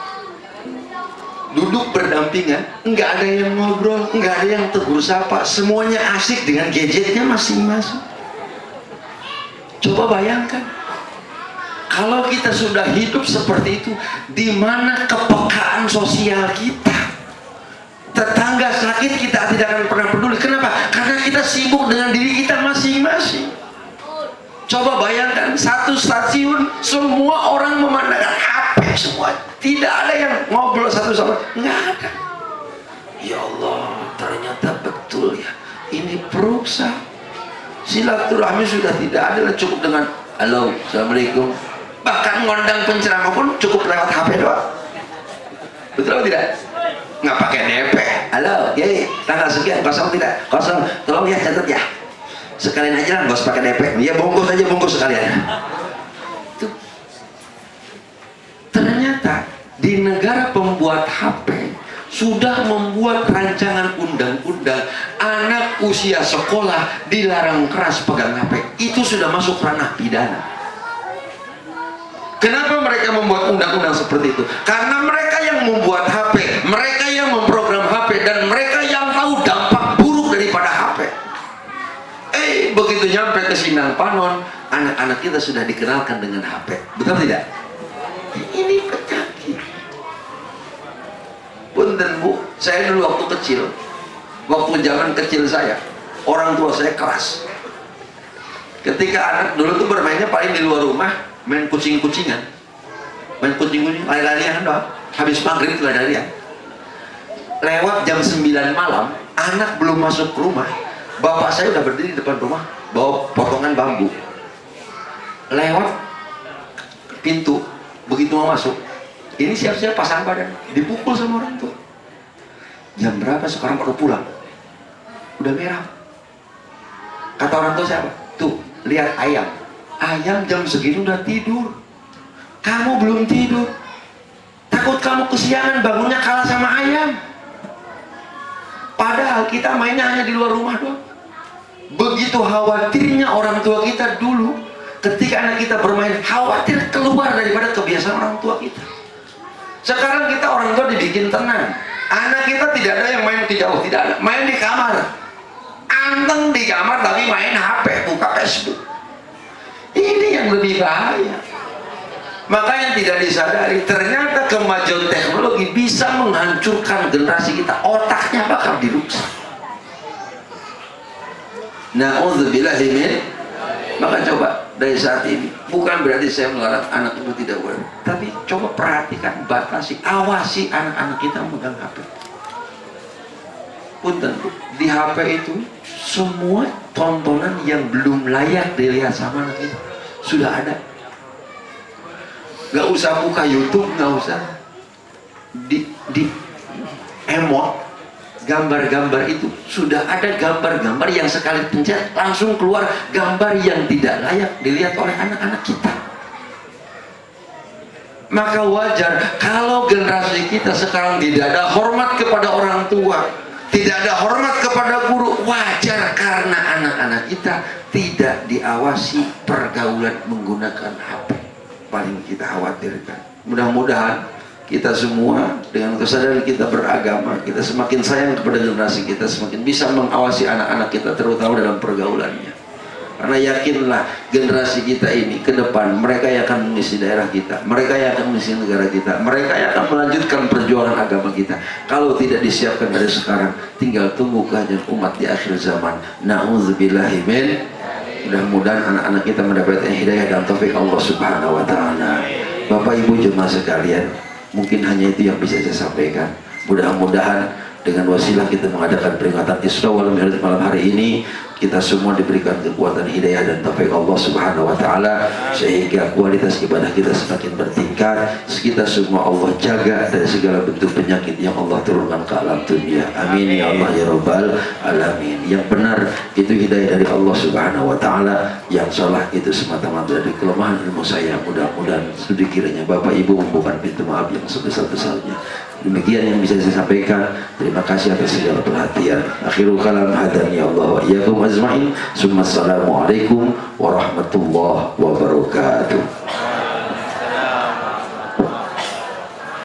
A: duduk berdampingan, nggak ada yang ngobrol, nggak ada yang tegur sapa, semuanya asik dengan gadgetnya masing-masing. Coba bayangkan, kalau kita sudah hidup seperti itu, di mana kepekaan sosial kita? Tetangga sakit kita tidak akan pernah peduli. Kenapa? Karena kita sibuk dengan diri kita masing-masing. Coba bayangkan, satu stasiun semua orang memandangkan HP semua, tidak ada yang ngobrol satu sama lain, nggak ada. Ya Allah, ternyata betul ya, ini perusak. Silaturahmi sudah tidak ada, cukup dengan halo, assalamualaikum. Bahkan ngondang penceramah pun cukup lewat HP doang. Betul atau tidak? Nggak pakai DP. Halo, yai, tanggal sekian, kosong tidak? Kosong, tolong ya catat ya. Sekalian aja lah, nggak usah pakai DP. Ya bungkus aja, bungkus sekalian. Tuh. Ternyata di negara pembuat HP sudah membuat rancangan undang-undang anak usia sekolah dilarang keras pegang HP. Itu sudah masuk ranah pidana. Kenapa mereka membuat undang-undang seperti itu? Karena mereka yang membuat HP, mereka yang memprogram HP, dan mereka yang tahu dampak buruk daripada HP. Begitu nyampe ke Sindang Panon, anak-anak kita sudah dikenalkan dengan HP. Betul tidak? Ini penyakit. Punten Bu, saya dulu waktu kecil, waktu zaman kecil saya, orang tua saya keras. Ketika anak dulu tuh bermainnya paling di luar rumah, main kucing-kucingan, lari-larian doang. Habis maghrib itu lari-larian. Lewat jam 9 malam, anak belum masuk ke rumah, bapak saya udah berdiri di depan rumah bawa potongan bambu. Lewat pintu, begitu mau masuk, ini siap-siap pasang badan, dipukul sama orang tua. Jam berapa sekarang baru pulang? Udah merah. Kata orang tua siapa? Tuh, lihat ayam. Ayam jam segini udah tidur, kamu belum tidur. Takut kamu kesiangan, bangunnya kalah sama ayam. Padahal kita mainnya hanya di luar rumah doang. Begitu khawatirnya orang tua kita dulu, ketika anak kita bermain, khawatir keluar daripada kebiasaan orang tua kita. Sekarang kita orang tua dibikin tenang. Anak kita tidak ada yang main ke jauh, tidak ada. Main di kamar. Anteng di kamar tapi main HP, buka Facebook. Ini yang lebih bahaya. Makanya tidak disadari, ternyata kemajuan teknologi bisa menghancurkan generasi kita. Otaknya bakal dirusak. Na'udzubillahi min. Maka coba dari saat ini, bukan berarti saya melarang anak itu tidak boleh, tapi coba perhatikan, batasi, awasi anak-anak kita memegang HP. Punten, di HP itu semua tontonan yang belum layak dilihat sama anak kita sudah ada. Gak usah buka YouTube, gak usah di emot gambar-gambar itu sudah ada gambar-gambar yang sekali pencet langsung keluar gambar yang tidak layak dilihat oleh anak-anak kita. Maka wajar kalau generasi kita sekarang tidak ada hormat kepada orang tua, tidak ada hormat kepada guru, wajar karena anak-anak kita tidak diawasi pergaulan menggunakan HP. Paling kita khawatirkan. Mudah-mudahan kita semua dengan kesadaran kita beragama, kita semakin sayang kepada generasi kita, semakin bisa mengawasi anak-anak kita terutama dalam pergaulannya. Karena yakinlah generasi kita ini ke depan mereka yang akan mengisi daerah kita, mereka yang akan mengisi negara kita, mereka yang akan melanjutkan perjuangan agama kita. Kalau tidak disiapkan dari sekarang, tinggal tunggu kehadiran umat di akhir zaman. Na'udzubillahi min. Mudah-mudahan anak-anak kita mendapatkan hidayah dan taufik Allah Subhanahu wa taala. Bapak Ibu jemaah sekalian, mungkin hanya itu yang bisa saya sampaikan. Mudah-mudahan dengan wasilah kita mengadakan peringatan Isra wal Mi'raj malam hari ini, kita semua diberikan kekuatan hidayah dan taufik Allah Subhanahu wa taala, sehingga kualitas ibadah kita semakin bertingkat. Kita semua Allah jaga dari segala bentuk penyakit yang Allah turunkan ke alam dunia. Amin ya Allah ya Rabbal alamin. Yang benar itu hidayah dari Allah Subhanahu wa taala, yang salah itu semata-mata dari kelemahan ilmu saya. Mudah-mudahan sedikiranya Bapak Ibu membuka pintu maaf yang sebesar-besarnya. Demikian yang bisa saya sampaikan. Terima kasih atas segala perhatian. Akhirul kalam hadani Allah wa iyyakum ajma'in. Assalamualaikum warahmatullahi wabarakatuh.